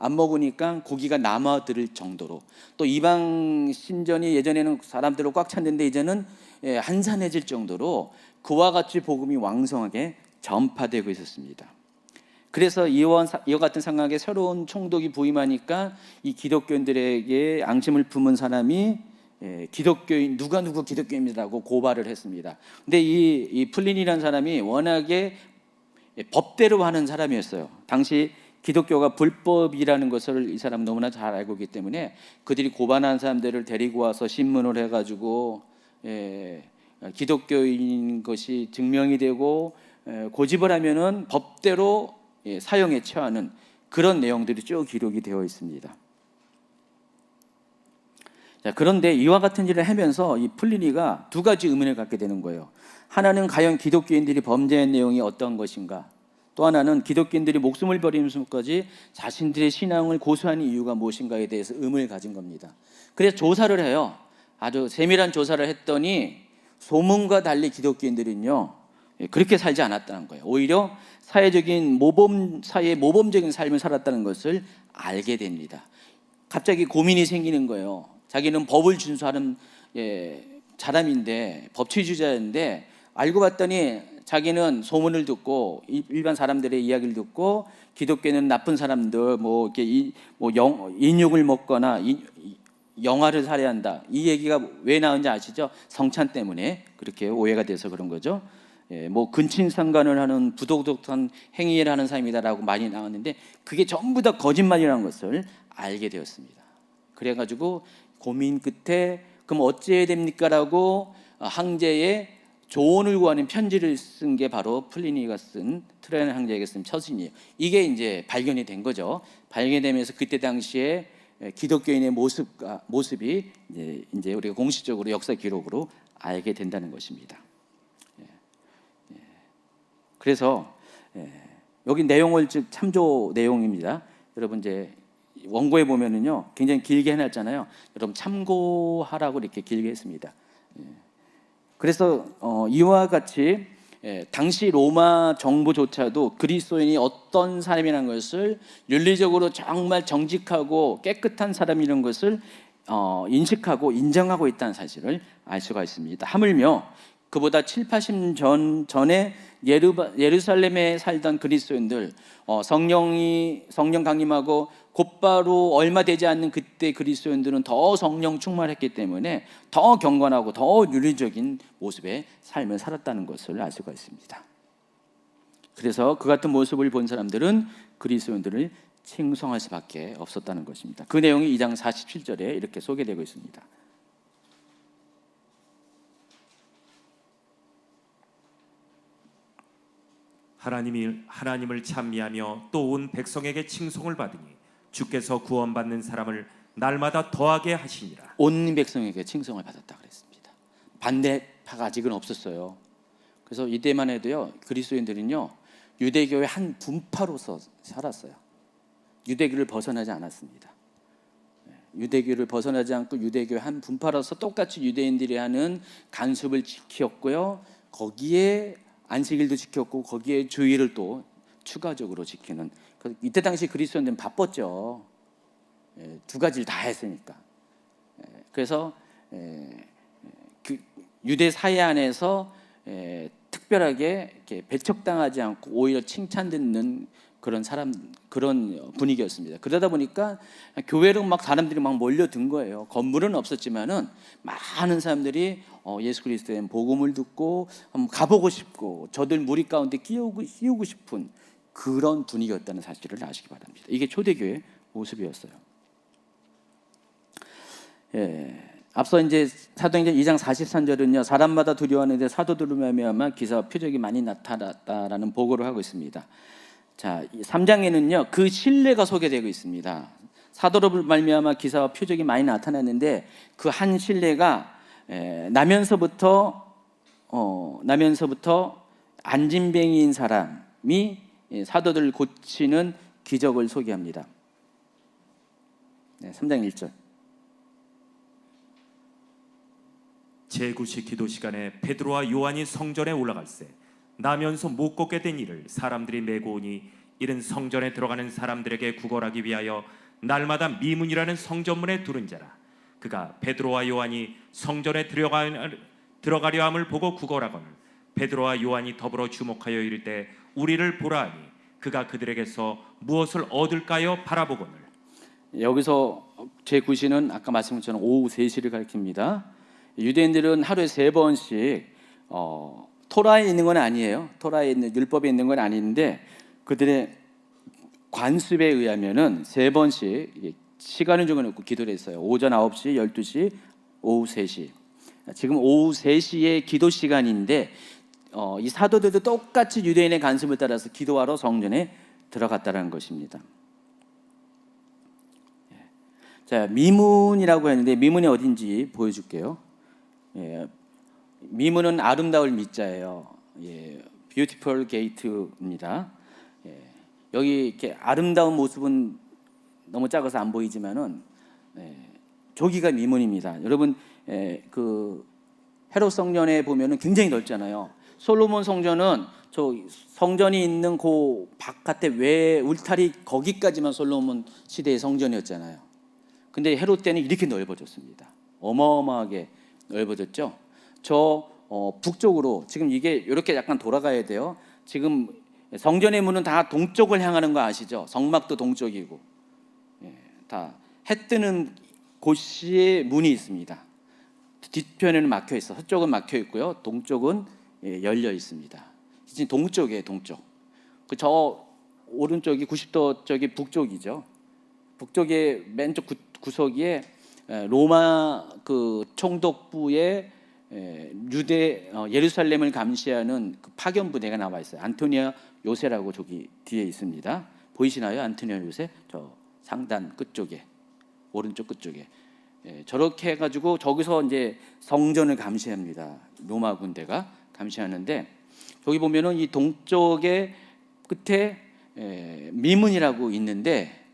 안 먹으니까 고기가 남아들 정도로. 또 이방 신전이 예전에는 사람들로 꽉 찼는데 이제는 한산해질 정도로 그와 같이 복음이 왕성하게 전파되고 있었습니다. 그래서 이와 같은 상황에 새로운 총독이 부임하니까 이 기독교인들에게 앙심을 품은 사람이 기독교인 누가 누구 기독교인이라고 고발을 했습니다. 근데 이 플린이라는 사람이 워낙에 법대로 하는 사람이었어요. 당시 기독교가 불법이라는 것을 이 사람은 너무나 잘 알고 있기 때문에 그들이 고발한 사람들을 데리고 와서 신문을 해가지고 기독교인 것이 증명이 되고 고집을 하면은 법대로 사형에 처하는 그런 내용들이 쭉 기록이 되어 있습니다. 자, 그런데 이와 같은 일을 하면서 이 플리니가 두 가지 의문을 갖게 되는 거예요. 하나는 과연 기독교인들이 범죄한 내용이 어떤 것인가? 또 하나는 기독교인들이 목숨을 버리면서까지 자신들의 신앙을 고수하는 이유가 무엇인가에 대해서 의문을 가진 겁니다. 그래서 조사를 해요. 아주 세밀한 조사를 했더니 소문과 달리 기독교인들은요 그렇게 살지 않았다는 거예요. 오히려 사회의 모범적인 삶을 살았다는 것을 알게 됩니다. 갑자기 고민이 생기는 거예요. 자기는 법을 준수하는 사람인데 법치주의자인데 알고 봤더니 자기는 소문을 듣고 일반 사람들의 이야기를 듣고 기독교는 나쁜 사람들 뭐 이렇게 인육을 먹거나 영아를 살해한다. 이 얘기가 왜 나온지 아시죠? 성찬 때문에 그렇게 오해가 돼서 그런 거죠. 뭐 근친상간을 하는 부도덕한 행위를 하는 사람이다라고 많이 나왔는데 그게 전부 다 거짓말이라는 것을 알게 되었습니다. 그래가지고 고민 끝에 그럼 어찌해야 됩니까라고 황제의 조언을 구하는 편지를 쓴 게 바로 플리니가 쓴 트라이안 황제에게 쓴 처신이에요. 이게 이제 발견이 된 거죠. 발견되면서 그때 당시에 기독교인의 모습이 이제 우리가 공식적으로 역사 기록으로 알게 된다는 것입니다. 그래서 여기 내용을 즉 참조 내용입니다. 여러분 이제 원고에 보면은요 굉장히 길게 해놨잖아요. 여러분 참고하라고 이렇게 길게 했습니다. 그래서 이와 같이 당시 로마 정부조차도 그리스도인이 어떤 사람이라는 것을 윤리적으로 정말 정직하고 깨끗한 사람이라는 것을 인식하고 인정하고 있다는 사실을 알 수가 있습니다. 하물며 그보다 7, 80년 전에 예루살렘에 살던 그리스도인들 성령 강림하고 곧바로 얼마 되지 않는 그때 그리스도인들은 더 성령 충만했기 때문에 더 경건하고 더 윤리적인 모습의 삶을 살았다는 것을 알 수가 있습니다. 그래서 그 같은 모습을 본 사람들은 그리스도인들을 칭송할 수밖에 없었다는 것입니다. 그 내용이 2장 47절에 이렇게 소개되고 있습니다. 하나님을 찬미하며 또 온 백성에게 칭송을 받으니 주께서 구원받는 사람을 날마다 더하게 하시니라. 온 백성에게 칭송을 받았다 그랬습니다. 반대파가 아직은 없었어요. 그래서 이때만 해도요 그리스도인들은요 유대교의 한 분파로서 살았어요. 유대교를 벗어나지 않았습니다. 유대교를 벗어나지 않고 유대교의 한 분파로서 똑같이 유대인들이 하는 간습을 지켰고요. 거기에 안식일도 지켰고 거기에 주일을 또 추가적으로 지키는 이때 당시 그리스도인들은 바빴죠. 두 가지를 다 했으니까. 그래서 그 유대 사회 안에서 특별하게 이렇게 배척당하지 않고 오히려 칭찬듣는 그런 분위기였습니다. 그러다 보니까 교회로 막 사람들이 막 몰려든 거예요. 건물은 없었지만은 많은 사람들이 예수 그리스도의 복음을 듣고 한번 가보고 싶고 저들 무리 가운데 끼우고 싶은 그런 분위기였다는 사실을 아시기 바랍니다. 이게 초대교회 모습이었어요. 앞서 이제 사도행전 2장 43절은요 사람마다 두려워하는데 사도들로 말미암아 기사와 표적이 많이 나타났다라는 보고를 하고 있습니다. 자, 3장에는요 그 신뢰가 소개되고 있습니다. 사도로 말미암아 기사와 표적이 많이 나타났는데 그 한 신뢰가 나면서부터 안진뱅이인 사람이 사도들을 고치는 기적을 소개합니다. 3장 1절. 제9시 기도 시간에 베드로와 요한이 성전에 올라갈새 나면서 못 걷게 된 이를 사람들이 메고 오니 이는 성전에 들어가는 사람들에게 구걸하기 위하여 날마다 미문이라는 성전문에 두른 자라. 그가 베드로와 요한이 성전에 들어가려 함을 보고 구걸하거늘 베드로와 요한이 더불어 주목하여 이를 때 우리를 보라 하니 그가 그들에게서 무엇을 얻을까요 바라보거늘. 여기서 제9시는 아까 말씀드린 것처럼 오후 3시를 가리킵니다. 유대인들은 하루에 3번씩 토라에 있는 건 아니에요. 토라에 있는 율법에 있는 건 아닌데 그들의 관습에 의하면은 3번씩 시간을 정해놓고 기도를 했어요. 오전 9시, 12시, 오후 3시. 지금 오후 3시의 기도 시간인데 이 사도들도 똑같이 유대인의 관습을 따라서 기도하러 성전에 들어갔다는 것입니다. 자, 미문이라고 했는데 미문이 어딘지 보여줄게요. 미문은 아름다울 미자예요. beautiful gate입니다. 여기 이렇게 아름다운 모습은 너무 작아서 안 보이지만은 저기가 미문입니다. 여러분 그 헤롯 성전에 보면은 굉장히 넓잖아요. 솔로몬 성전은 저 성전이 있는 그 바깥에 외 울타리 거기까지만 솔로몬 시대의 성전이었잖아요. 근데 헤롯 때는 이렇게 넓어졌습니다. 어마어마하게 넓어졌죠. 저 북쪽으로 지금 이게 이렇게 약간 돌아가야 돼요. 지금 성전의 문은 다 동쪽을 향하는 거 아시죠? 성막도 동쪽이고 다 해 뜨는 곳에 문이 있습니다. 뒤편에는 막혀 있어. 서쪽은 막혀 있고요. 동쪽은 열려 있습니다. 지금 동쪽이에요. 동쪽. 저 오른쪽이 90도 쪽이 북쪽이죠. 북쪽의 맨쪽 구석에 로마 그 총독부의 유대 예루살렘을 감시하는 그 파견 부대가 나와 있어요. 안토니아 요새라고 저기 뒤에 있습니다. 보이시나요? 안토니아 요새 저 상단 끝쪽에 오른쪽 끝쪽에 저렇게 해가지고 저기서 이제 성전을 감시합니다. 로마 군대가 감시하는데 저기 보면은 이 동쪽의 끝에 미문이라고 있는데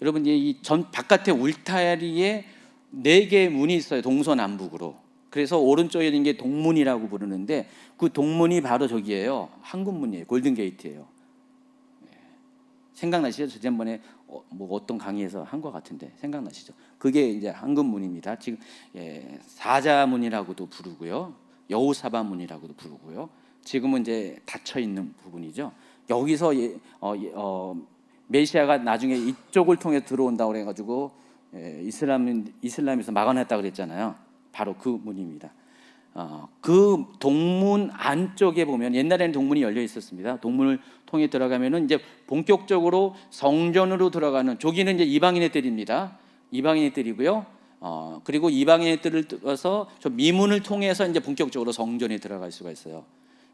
여러분 이 전 바깥에 울타리에 4개의 문이 있어요. 동서남북으로. 그래서 오른쪽에 있는 게 동문이라고 부르는데 그 동문이 바로 저기예요. 한국문이에요. 골든게이트예요. 생각나시죠? 지난번에 뭐 어떤 강의에서 한 것 같은데 생각나시죠? 그게 이제 한국문입니다. 지금 사자문이라고도 부르고요, 여우사바문이라고도 부르고요. 지금은 이제 닫혀 있는 부분이죠. 여기서 메시아가 나중에 이쪽을 통해 들어온다고 그래가지고 이슬람에서 막아냈다고 그랬잖아요. 바로 그 문입니다. 그 동문 안쪽에 보면 옛날에는 동문이 열려 있었습니다. 동문을 통해 들어가면은 이제 본격적으로 성전으로 들어가는 저기는 이제 이방인의 뜰입니다. 이방인의 뜰이고요. 그리고 이방인의 뜰을 뚫어서 저 미문을 통해서 이제 본격적으로 성전에 들어갈 수가 있어요.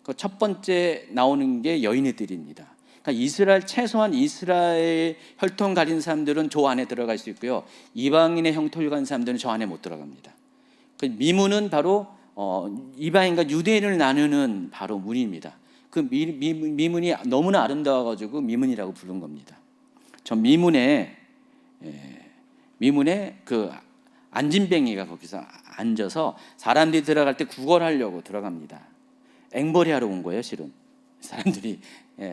그 첫 번째 나오는 게 여인의 뜰입니다. 그러니까 최소한 이스라엘 혈통 가진 사람들은 저 안에 들어갈 수 있고요. 이방인의 형통을 가진 사람들은 저 안에 못 들어갑니다. 그 미문은 바로 이방인과 유대인을 나누는 바로 문입니다. 그 미문이 너무나 아름다워가지고 미문이라고 부른 겁니다. 저 미문에 그 안진뱅이가 거기서 앉아서 사람들이 들어갈 때 구걸하려고 들어갑니다. 앵벌이 하러 온 거예요, 실은. 사람들이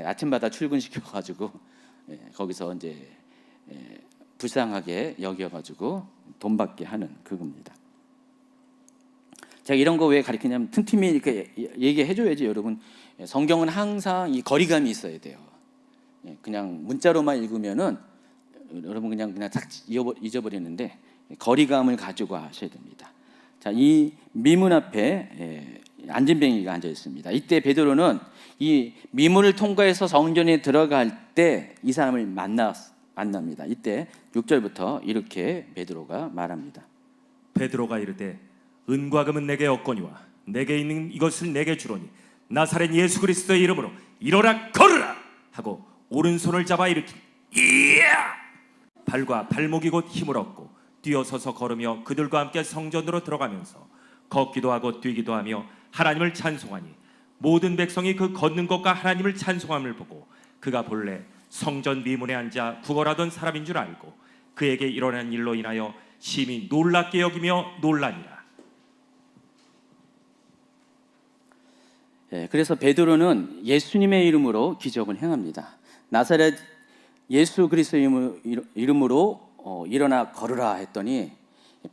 아침마다 출근시켜가지고 거기서 이제 불쌍하게 여겨가지고 돈 받게 하는 그겁니다. 제가 이런 거 왜 가르치냐면 틈틈이 이렇게 얘기해줘야지. 여러분 성경은 항상 이 거리감이 있어야 돼요. 그냥 문자로만 읽으면은 여러분 그냥 딱 잊어버리는데 거리감을 가지고 하셔야 됩니다. 자, 이 미문 앞에 안진뱅이가 앉아 있습니다. 이때 베드로는 이 미문을 통과해서 성전에 들어갈 때 이 사람을 만납니다. 이때 6절부터 이렇게 베드로가 말합니다. 베드로가 이르되 은과 금은 내게 없거니와 내게 있는 이것을 내게 주노니 나사렛 예수 그리스도의 이름으로 일어나 걸으라 하고 오른손을 잡아 일으키니 이야! 발과 발목이 곧 힘을 얻고 뛰어서서 걸으며 그들과 함께 성전으로 들어가면서 걷기도 하고 뛰기도 하며 하나님을 찬송하니 모든 백성이 그 걷는 것과 하나님을 찬송함을 보고 그가 본래 성전 미문에 앉아 구걸하던 사람인 줄 알고 그에게 일어난 일로 인하여 심히 놀랍게 여기며 놀라니라. 그래서 베드로는 예수님의 이름으로 기적을 행합니다. 나사렛 예수 그리스도의 이름으로 일어나 걸으라 했더니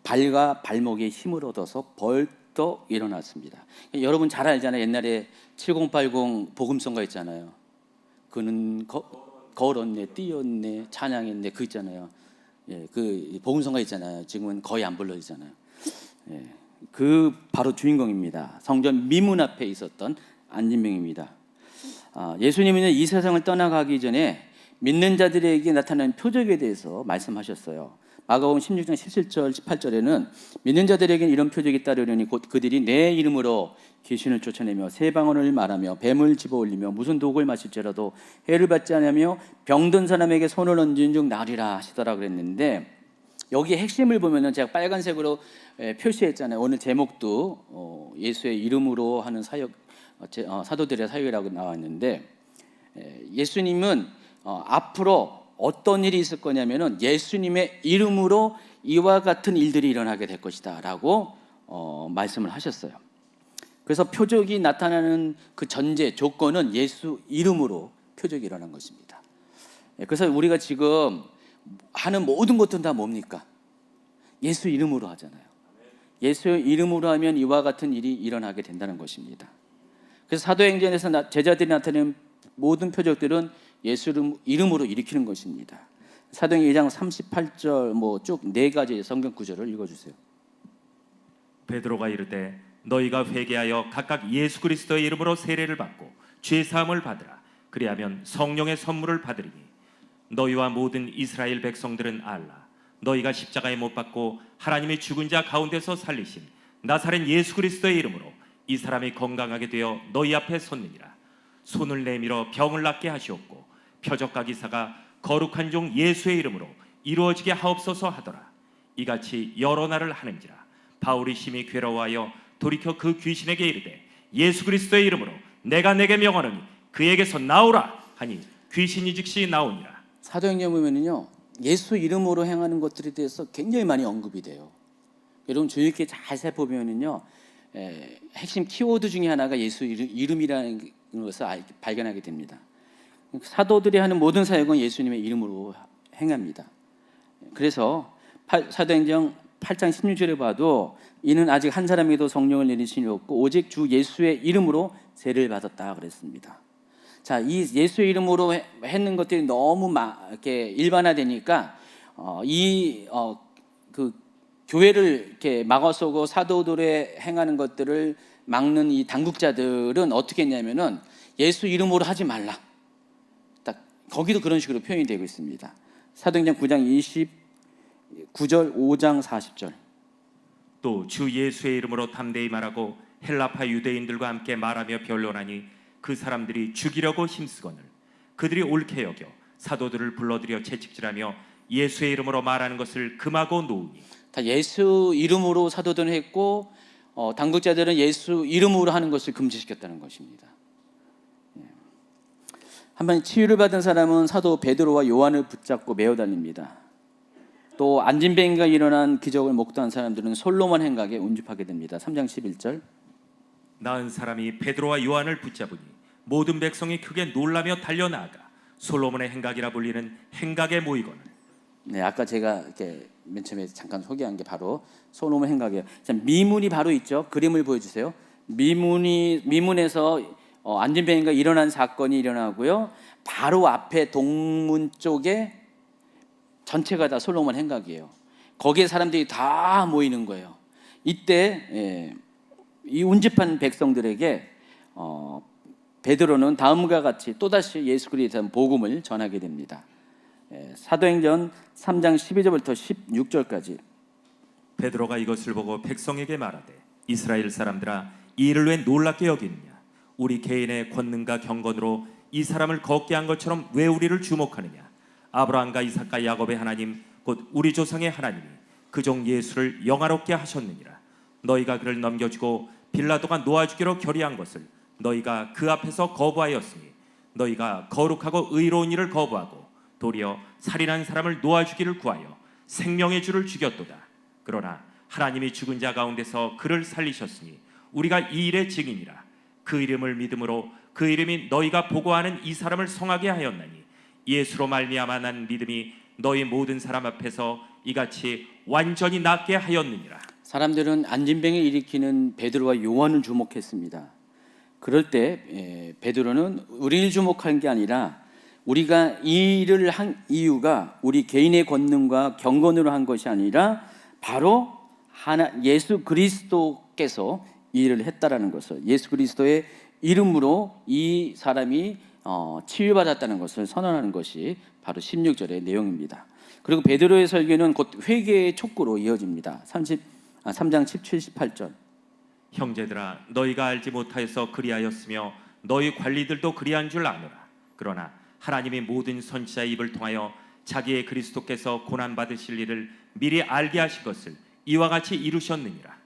발과 발목에 힘을 얻어서 벌떡 일어났습니다. 여러분 잘 알잖아요. 옛날에 7080 복음성가 있잖아요. 그는 걸었네, 뛰었네, 찬양했네, 그 있잖아요. 예, 그 복음성가 있잖아요. 지금은 거의 안 불러지잖아요. 예, 그 바로 주인공입니다. 성전 미문 앞에 있었던 안진병입니다. 예수님은 이 세상을 떠나가기 전에 믿는 자들에게 나타나는 표적에 대해서 말씀하셨어요. 마가복음 16장 17절 18절에는 믿는 자들에게는 이런 표적이 따르려니 곧 그들이 내 이름으로 귀신을 쫓아내며 새 방언을 말하며 뱀을 집어올리며 무슨 독을 마실지라도 해를 받지 않으며 병든 사람에게 손을 얹은 즉 나으리라 하시더라 그랬는데, 여기 핵심을 보면은 제가 빨간색으로 표시했잖아요. 오늘 제목도 예수의 이름으로 하는 사역, 사도들의 사역이라고 나왔는데, 예수님은 앞으로 어떤 일이 있을 거냐면은 예수님의 이름으로 이와 같은 일들이 일어나게 될 것이다라고 말씀을 하셨어요. 그래서 표적이 나타나는 그 전제 조건은 예수 이름으로 표적이 일어난 것입니다. 그래서 우리가 지금 하는 모든 것들은 다 뭡니까? 예수 이름으로 하잖아요. 예수 이름으로 하면 이와 같은 일이 일어나게 된다는 것입니다. 그래서 사도행전에서 제자들이 나타내는 모든 표적들은 예수 이름으로 일으키는 것입니다. 사도행전 2장 38절 쭉 네 가지 성경 구절을 읽어주세요. 베드로가 이르되 너희가 회개하여 각각 예수 그리스도의 이름으로 세례를 받고 죄 사함을 받으라. 그리하면 성령의 선물을 받으리니 너희와 모든 이스라엘 백성들은 알라. 너희가 십자가에 못 박고 하나님의 죽은 자 가운데서 살리신 나사렛 예수 그리스도의 이름으로 이 사람이 건강하게 되어 너희 앞에 섰느니라. 손을 내밀어 병을 낫게 하시옵고 표적과 기사가 거룩한 종 예수의 이름으로 이루어지게 하옵소서 하더라. 이같이 여러 날을 하는지라. 바울이 심히 괴로워하여 돌이켜 그 귀신에게 이르되 예수 그리스도의 이름으로 내가 내게 명하노니 그에게서 나오라 하니 귀신이 즉시 나오니라. 사도행전 보면은요, 예수 이름으로 행하는 것들에 대해서 굉장히 많이 언급이 돼요. 여러분 주의 깊게 잘 살펴보면은요, 핵심 키워드 중에 하나가 예수 이름이라는 것을 발견하게 됩니다. 사도들이 하는 모든 사역은 예수님의 이름으로 행합니다. 그래서 사도행전 8장 16절에 봐도 이는 아직 한 사람에게도 성령을 내리심이 없고 오직 주 예수의 이름으로 세례를 받았다 그랬습니다. 자, 이 예수의 이름으로 했는 것들이 너무 이렇게 일반화되니까 그 교회를 이렇게 막아서고 사도들의 행하는 것들을 막는 이 당국자들은 어떻게 했냐면은 예수 이름으로 하지 말라. 딱 거기도 그런 식으로 표현이 되고 있습니다. 사도행전 9장 29절, 5장 40절. 또 주 예수의 이름으로 담대히 말하고 헬라파 유대인들과 함께 말하며 변론하니 그 사람들이 죽이려고 힘쓰거늘 그들이 옳게 여겨 사도들을 불러들여 채찍질하며 예수의 이름으로 말하는 것을 금하고 놓으니. 다 예수 이름으로 사도들은 했고 당국자들은 예수 이름으로 하는 것을 금지시켰다는 것입니다. 한번 치유를 받은 사람은 사도 베드로와 요한을 붙잡고 메어 달립니다. 또 안진뱅이가 일어난 기적을 목도한 사람들은 솔로몬 행각에 운집하게 됩니다. 3장 11절. 나은 사람이 베드로와 요한을 붙잡으니 모든 백성이 크게 놀라며 달려나가 솔로몬의 행각이라 불리는 행각에 모이거늘. 네, 아까 제가 이렇게 맨 처음에 잠깐 소개한 게 바로 솔로몬 행각이에요. 자, 미문이 바로 있죠. 그림을 보여주세요. 미문에서 안진뱅이가 일어난 사건이 일어나고요. 바로 앞에 동문 쪽에 전체가 다 솔로몬 행각이에요. 거기에 사람들이 다 모이는 거예요. 이때 이 운집한 백성들에게 베드로는 다음과 같이 또다시 예수 그리스도에 대한 복음을 전하게 됩니다. 사도행전 3장 12절부터 16절까지. 베드로가 이것을 보고 백성에게 말하되 이스라엘 사람들아 이 일을 왜 놀랍게 여기느냐. 우리 개인의 권능과 경건으로 이 사람을 걷게 한 것처럼 왜 우리를 주목하느냐. 아브라함과 이삭과 야곱의 하나님 곧 우리 조상의 하나님이 그 종 예수를 영화롭게 하셨느니라. 너희가 그를 넘겨주고 빌라도가 놓아주기로 결의한 것을 너희가 그 앞에서 거부하였으니 너희가 거룩하고 의로운 일을 거부하고 도리어 살인한 사람을 놓아주기를 구하여 생명의 주를 죽였도다. 그러나 하나님이 죽은 자 가운데서 그를 살리셨으니 우리가 이 일의 증인이라. 그 이름을 믿음으로 그 이름이 너희가 보고하는 이 사람을 성하게 하였나니 예수로 말미암아 난 믿음이 너희 모든 사람 앞에서 이같이 완전히 낫게 하였느니라. 사람들은 안진뱅이를 일으키는 베드로와 요한을 주목했습니다. 그럴 때 베드로는 우리를 주목한 게 아니라 우리가 이 일을 한 이유가 우리 개인의 권능과 경건으로 한 것이 아니라 바로 예수 그리스도께서 이 일을 했다라는 것을, 예수 그리스도의 이름으로 이 사람이 치유받았다는 것을 선언하는 것이 바로 16절의 내용입니다. 그리고 베드로의 설교는 곧 회개의 촉구로 이어집니다. 3장 78절. 형제들아 너희가 알지 못하여서 그리하였으며 너희 관리들도 그리한 줄 아노라. 그러나 하나님이 모든 선지자의 입을 통하여 자기의 그리스도께서 고난 받으실 일을 미리 알게 하신 것을 이와 같이 이루셨느니라.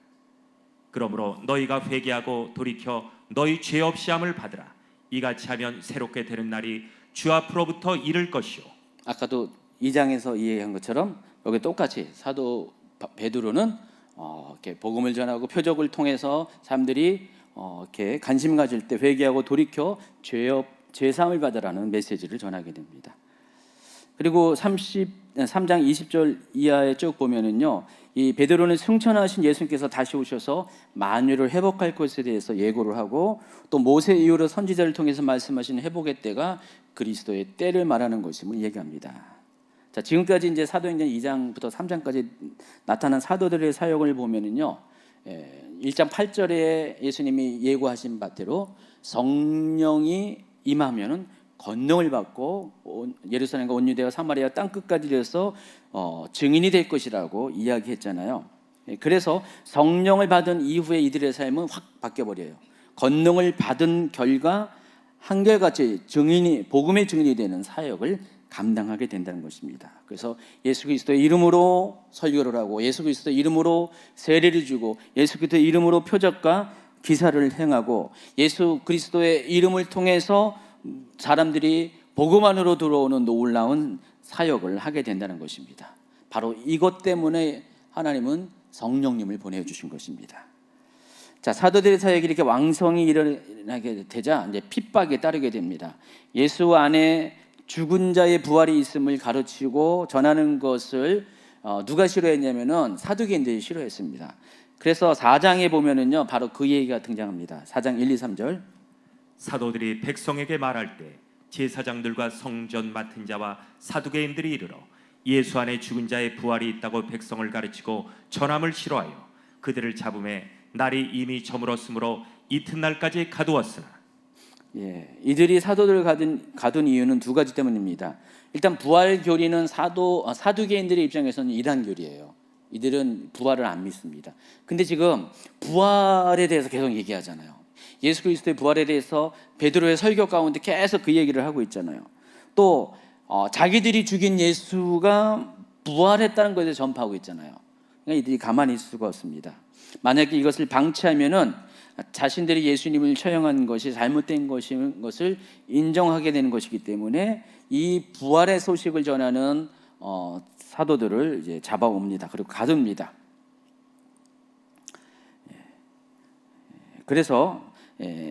그러므로 너희가 회개하고 돌이켜 너희 죄 없이 함을 받으라. 이같이 하면 새롭게 되는 날이 주 앞으로부터 이를 것이요. 아까도 2장에서 이야기한 것처럼 여기 똑같이 사도 베드로는 이렇게 복음을 전하고 표적을 통해서 사람들이 이렇게 관심 가질 때 회개하고 돌이켜 죄 사함을 받으라는 메시지를 전하게 됩니다. 그리고 3장 20절 이하에 쭉 보면은요, 이 베드로는 승천하신 예수님께서 다시 오셔서 만유를 회복할 것에 대해서 예고를 하고, 또 모세 이후로 선지자를 통해서 말씀하신 회복의 때가 그리스도의 때를 말하는 것임을 얘기합니다. 자, 지금까지 이제 사도행전 2장부터 3장까지 나타난 사도들의 사역을 보면은요, 1장 8절에 예수님이 예고하신 바대로 성령이 임하면은 권능을 받고 예루살렘과 온 유대와 사마리아 땅 끝까지 이르러서 증인이 될 것이라고 이야기했잖아요. 그래서 성령을 받은 이후에 이들의 삶은 확 바뀌어 버려요. 권능을 받은 결과 한결같이 복음의 증인이 되는 사역을 감당하게 된다는 것입니다. 그래서 예수 그리스도의 이름으로 설교를 하고, 예수 그리스도의 이름으로 세례를 주고, 예수 그리스도의 이름으로 표적과 기사를 행하고, 예수 그리스도의 이름을 통해서 사람들이 복음 안으로 들어오는 놀라운 사역을 하게 된다는 것입니다. 바로 이것 때문에 하나님은 성령님을 보내주신 것입니다. 자, 사도들의 사역이 이렇게 왕성히 일어나게 되자 이제 핍박에 따르게 됩니다. 예수 안에 죽은 자의 부활이 있음을 가르치고 전하는 것을 누가 싫어했냐면은 사두개인들이 싫어했습니다. 그래서 4장에 보면은요, 바로 그 얘기가 등장합니다. 4장 1, 2, 3절. 사도들이 백성에게 말할 때 제사장들과 성전 맡은 자와 사두개인들이 이르러 예수 안에 죽은 자의 부활이 있다고 백성을 가르치고 전함을 싫어하여 그들을 잡음에 날이 이미 저물었으므로 이튿날까지 가두었으나. 이들이 사도들을 가둔 이유는 두 가지 때문입니다. 일단 부활 교리는 사두개인들의 입장에서는 이단 교리예요. 이들은 부활을 안 믿습니다. 근데 지금 부활에 대해서 계속 얘기하잖아요. 예수 그리스도의 부활에 대해서 베드로의 설교 가운데 계속 그 얘기를 하고 있잖아요. 또 자기들이 죽인 예수가 부활했다는 것에 전파하고 있잖아요. 그러니까 이들이 가만히 있을 수가 없습니다. 만약에 이것을 방치하면은 자신들이 예수님을 처형한 것이 잘못된 것인 것을 인정하게 되는 것이기 때문에 이 부활의 소식을 전하는 사도들을 이제 잡아옵니다. 그리고 가둡니다. 그래서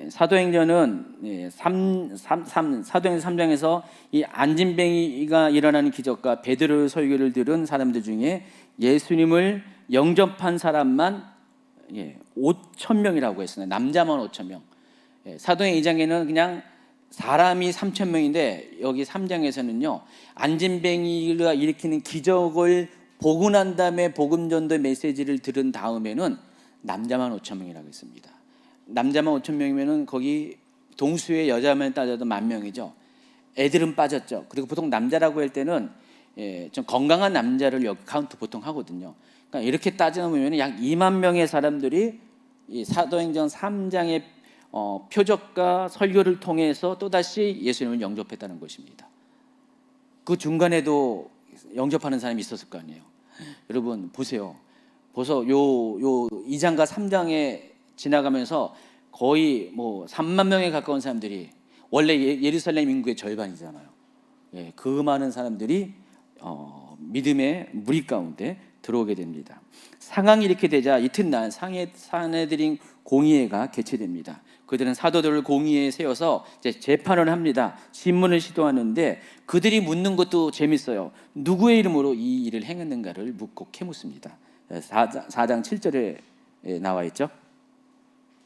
사도행전은 사도행전 3장에서 이 안진뱅이가 일어나는 기적과 베드로의 설교를 들은 사람들 중에 예수님을 영접한 사람만 5,000명이라고 했어요. 남자만 5,000명. 사도행 2장에는 그냥 사람이 3,000명인데 여기 3장에서는요, 안진뱅이가 일으키는 기적을 보고 난 다음에 복음 전도의 메시지를 들은 다음에는 남자만 5,000명이라고 했습니다. 남자만 5,000명이면은 거기 동수의 여자만 따져도 10,000명이죠. 애들은 빠졌죠. 그리고 보통 남자라고 할 때는 좀 건강한 남자를 여기 카운트 보통 하거든요. 그러니까 이렇게 따져보면 약 20,000명의 사람들이 이 사도행전 3장의 표적과 설교를 통해서 또다시 예수님을 영접했다는 것입니다. 그 중간에도 영접하는 사람이 있었을 거 아니에요. 여러분 보세요. 벌써 요 2장과 3장에 지나가면서 거의 3만 명에 가까운 사람들이, 원래 예루살렘 인구의 절반이잖아요. 그 많은 사람들이 믿음의 무리 가운데 들어오게 됩니다. 상황이 이렇게 되자 이튿날 산헤드린 공의회가 개최됩니다. 그들은 사도들을 공의회에 세워서 이제 재판을 합니다. 신문을 시도하는데 그들이 묻는 것도 재밌어요. 누구의 이름으로 이 일을 행했는가를 묻고 캐묻습니다. 4장 7절에 나와 있죠.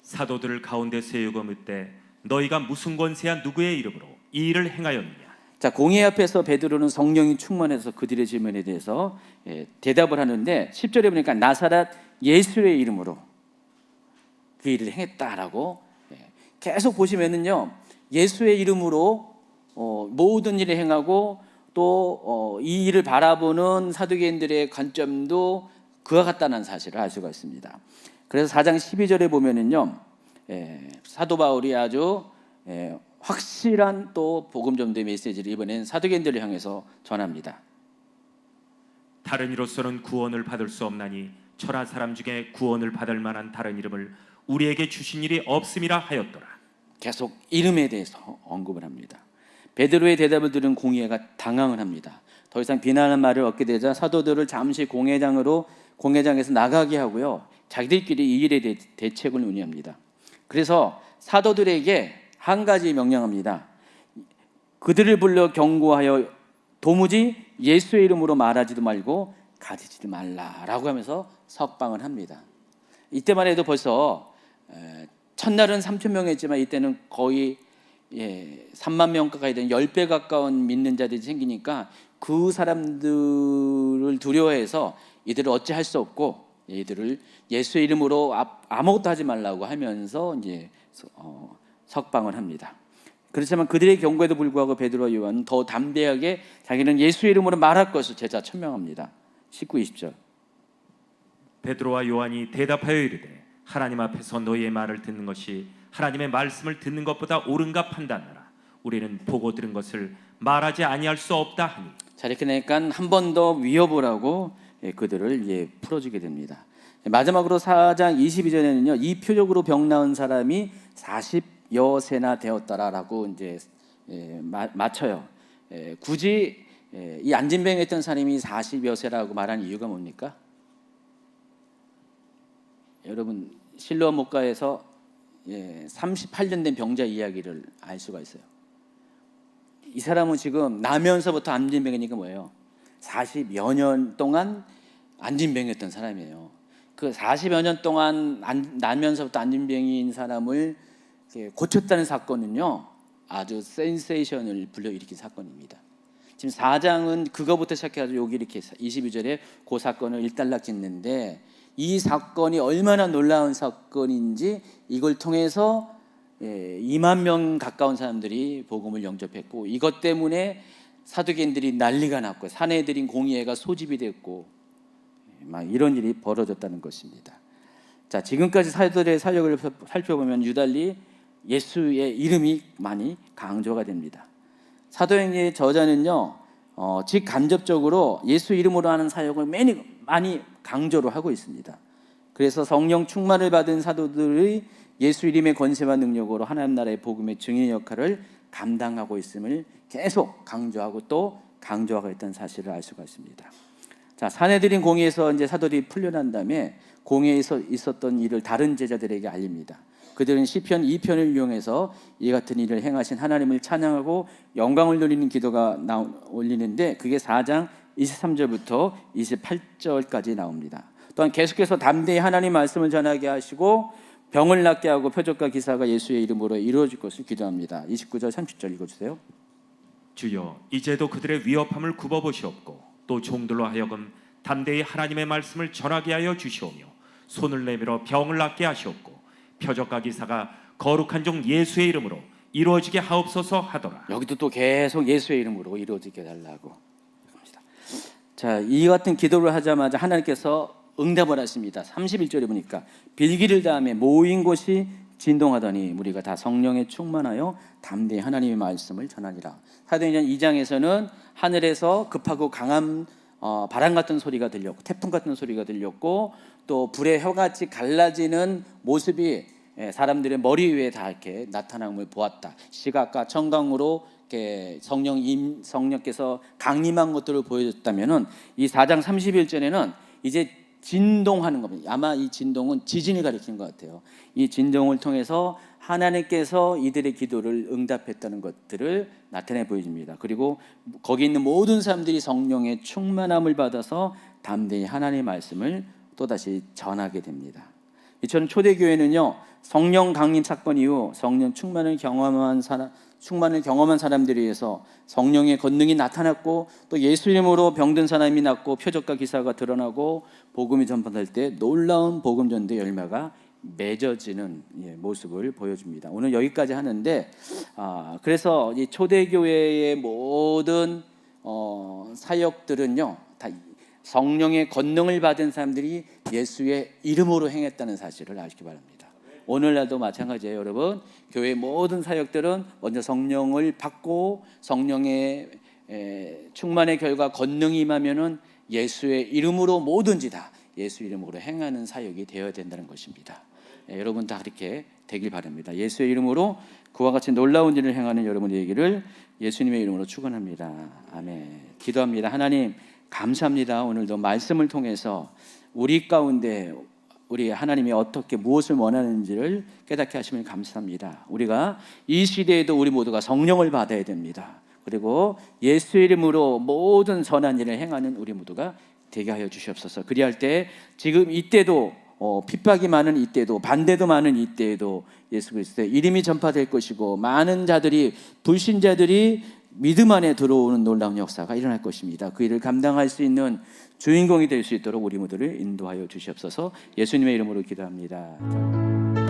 사도들을 가운데 세우고 묻되 너희가 무슨 권세한 누구의 이름으로 이 일을 행하였느냐. 자, 공회 앞에서 베드로는 성령이 충만해서 그들의 질문에 대해서 대답을 하는데 10절에 보니까 나사렛 예수의 이름으로 그 일을 행했다라고 계속 보시면은요, 예수의 이름으로 모든 일을 행하고 또 이 일을 바라보는 사두개인들의 관점도 그와 같다는 사실을 알 수가 있습니다. 그래서 4장 12절에 보면은요, 사도 바울이 아주 확실한 또 복음 전도의 메시지를 이번엔 사두개인들을 향해서 전합니다. 다른 이로서는 구원을 받을 수 없나니 천하 사람 중에 구원을 받을 만한 다른 이름을 우리에게 주신 일이 없음이라 하였더라. 계속 이름에 대해서 언급을 합니다. 베드로의 대답을 들은 공회가 당황을 합니다. 더 이상 비난하는 말을 얻게 되자 사도들을 잠시 공회장에서 나가게 하고요, 자기들끼리 이 일에 대책을 논의합니다. 그래서 사도들에게 한 가지 명령합니다. 그들을 불러 경고하여 도무지 예수의 이름으로 말하지도 말고 가르치지 말라라고 하면서 석방을 합니다. 이때만 해도 벌써 첫날은 3,000명이었지만 이때는 거의 3만 명 가까이 되는 10배 가까운 믿는 자들이 생기니까 그 사람들을 두려워해서 이들을 어찌할 수 없고 이들을 예수의 이름으로 아무것도 하지 말라고 하면서 이제 석방을 합니다. 그렇지만 그들의 경고에도 불구하고 베드로와 요한은 더 담대하게 자기는 예수의 이름으로 말할 것을 재차 천명합니다. 19, 20절. 베드로와 요한이 대답하여 이르되 하나님 앞에서 너희의 말을 듣는 것이 하나님의 말씀을 듣는 것보다 옳은가 판단하라. 우리는 보고 들은 것을 말하지 아니할 수 없다 하니. 자, 이렇게 되니까 한 번 더 위협을 그들을 풀어주게 됩니다. 마지막으로 4장 22절에는요, 이 표적으로 병 나은 사람이 40여 세나 되었다라고 이제 맞춰요. 굳이 이 안진병에 있던 사람이 40여 세라고 말한 이유가 뭡니까? 여러분, 실로암 목가에서 38년 된 병자 이야기를 알 수가 있어요. 이 사람은 지금 나면서부터 안진병이니까 뭐예요? 40여 년 동안 안진병이었던 사람이에요. 그 40여 년 동안 나면서부터 안진병인 사람을 고쳤다는 사건은요, 아주 센세이션을 불러일으킨 사건입니다. 지금 4장은 그거부터 시작해서 여기 이렇게 22절에 그 사건을 일단락 짓는데, 이 사건이 얼마나 놀라운 사건인지 이걸 통해서 2만 명 가까운 사람들이 복음을 영접했고, 이것 때문에 사두개인들이 난리가 났고 사내들인 공의회가 소집이 됐고 막 이런 일이 벌어졌다는 것입니다. 자, 지금까지 사도들의 사역을 살펴보면 유달리 예수의 이름이 많이 강조가 됩니다. 사도행전의 저자는요, 직간접적으로 예수 이름으로 하는 사역을 많이 강조를 하고 있습니다. 그래서 성령 충만을 받은 사도들의 예수 이름의 권세와 능력으로 하나님 나라의 복음의 증인 역할을 감당하고 있음을 계속 강조하고 또 강조하고 있다는 사실을 알 수가 있습니다. 자, 사내들인 공회에서 이제 사도들이 풀려난 다음에 공회에서 있었던 일을 다른 제자들에게 알립니다. 그들은 시편 2편을 이용해서 이 같은 일을 행하신 하나님을 찬양하고 영광을 돌리는 기도가 올리는데 그게 4장 23절부터 28절까지 나옵니다. 또한 계속해서 담대히 하나님 말씀을 전하게 하시고 병을 낫게 하고 표적과 기사가 예수의 이름으로 이루어질 것을 기도합니다. 29절 30절 읽어주세요. 주여, 이제도 그들의 위협함을 굽어보시옵고 또 종들로 하여금 담대히 하나님의 말씀을 전하게 하여 주시오며 손을 내밀어 병을 낫게 하시옵고 표적과 기사가 거룩한 종 예수의 이름으로 이루어지게 하옵소서 하더라. 여기도 또 계속 예수의 이름으로 이루어지게 해달라고 합니다. 자, 이 같은 기도를 하자마자 하나님께서 응답을 하십니다. 31절에 보니까 빌기를 다음에 모인 곳이 진동하더니 무리가 다 성령에 충만하여 담대히 하나님의 말씀을 전하니라. 사도행전 2장에서는 하늘에서 급하고 강한 바람 같은 소리가 들렸고 태풍 같은 소리가 들렸고 또 불의 혀같이 갈라지는 모습이 사람들의 머리 위에 다 이렇게 나타남을 보았다. 시각과 청각으로 이렇게 성령께서 강림한 것들을 보여줬다면은 이 4장 31절에는 이제 진동하는 겁니다. 아마 이 진동은 지진을 가리키는 것 같아요. 이 진동을 통해서 하나님께서 이들의 기도를 응답했다는 것들을 나타내 보여줍니다. 그리고 거기 있는 모든 사람들이 성령의 충만함을 받아서 담대히 하나님의 말씀을 또다시 전하게 됩니다. 이처럼 초대교회는요, 성령 강림 사건 이후 성령 충만을 경험한 사람들에 의해서 성령의 권능이 나타났고, 또 예수 이름으로 병든 사람이 낫고 표적과 기사가 드러나고 복음이 전파될 때 놀라운 복음 전도의 열매가 맺어지는 모습을 보여줍니다. 오늘 여기까지 하는데, 그래서 이 초대교회의 모든 사역들은요, 다 성령의 권능을 받은 사람들이 예수의 이름으로 행했다는 사실을 아시기 바랍니다. 오늘날도 마찬가지예요, 여러분. 교회의 모든 사역들은 먼저 성령을 받고 성령의 충만의 결과 권능이 임하면은 예수의 이름으로 뭐든지 다 예수 이름으로 행하는 사역이 되어야 된다는 것입니다. 여러분 다 그렇게 되길 바랍니다. 예수의 이름으로 그와 같이 놀라운 일을 행하는 여러분의 얘기를 예수님의 이름으로 축원합니다. 아멘. 기도합니다. 하나님 감사합니다. 오늘도 말씀을 통해서 우리 가운데 우리 하나님이 어떻게 무엇을 원하는지를 깨닫게 하시면 감사합니다. 우리가 이 시대에도 우리 모두가 성령을 받아야 됩니다. 그리고 예수 이름으로 모든 선한 일을 행하는 우리 모두가 되게 하여 주시옵소서. 그리할 때 지금 이때도 핍박이 많은 이때도 반대도 많은 이때에도 예수 그리스도의 이름이 전파될 것이고, 많은 자들이 불신자들이 믿음 안에 들어오는 놀라운 역사가 일어날 것입니다. 그 일을 감당할 수 있는 주인공이 될 수 있도록 우리 모두를 인도하여 주시옵소서. 예수님의 이름으로 기도합니다.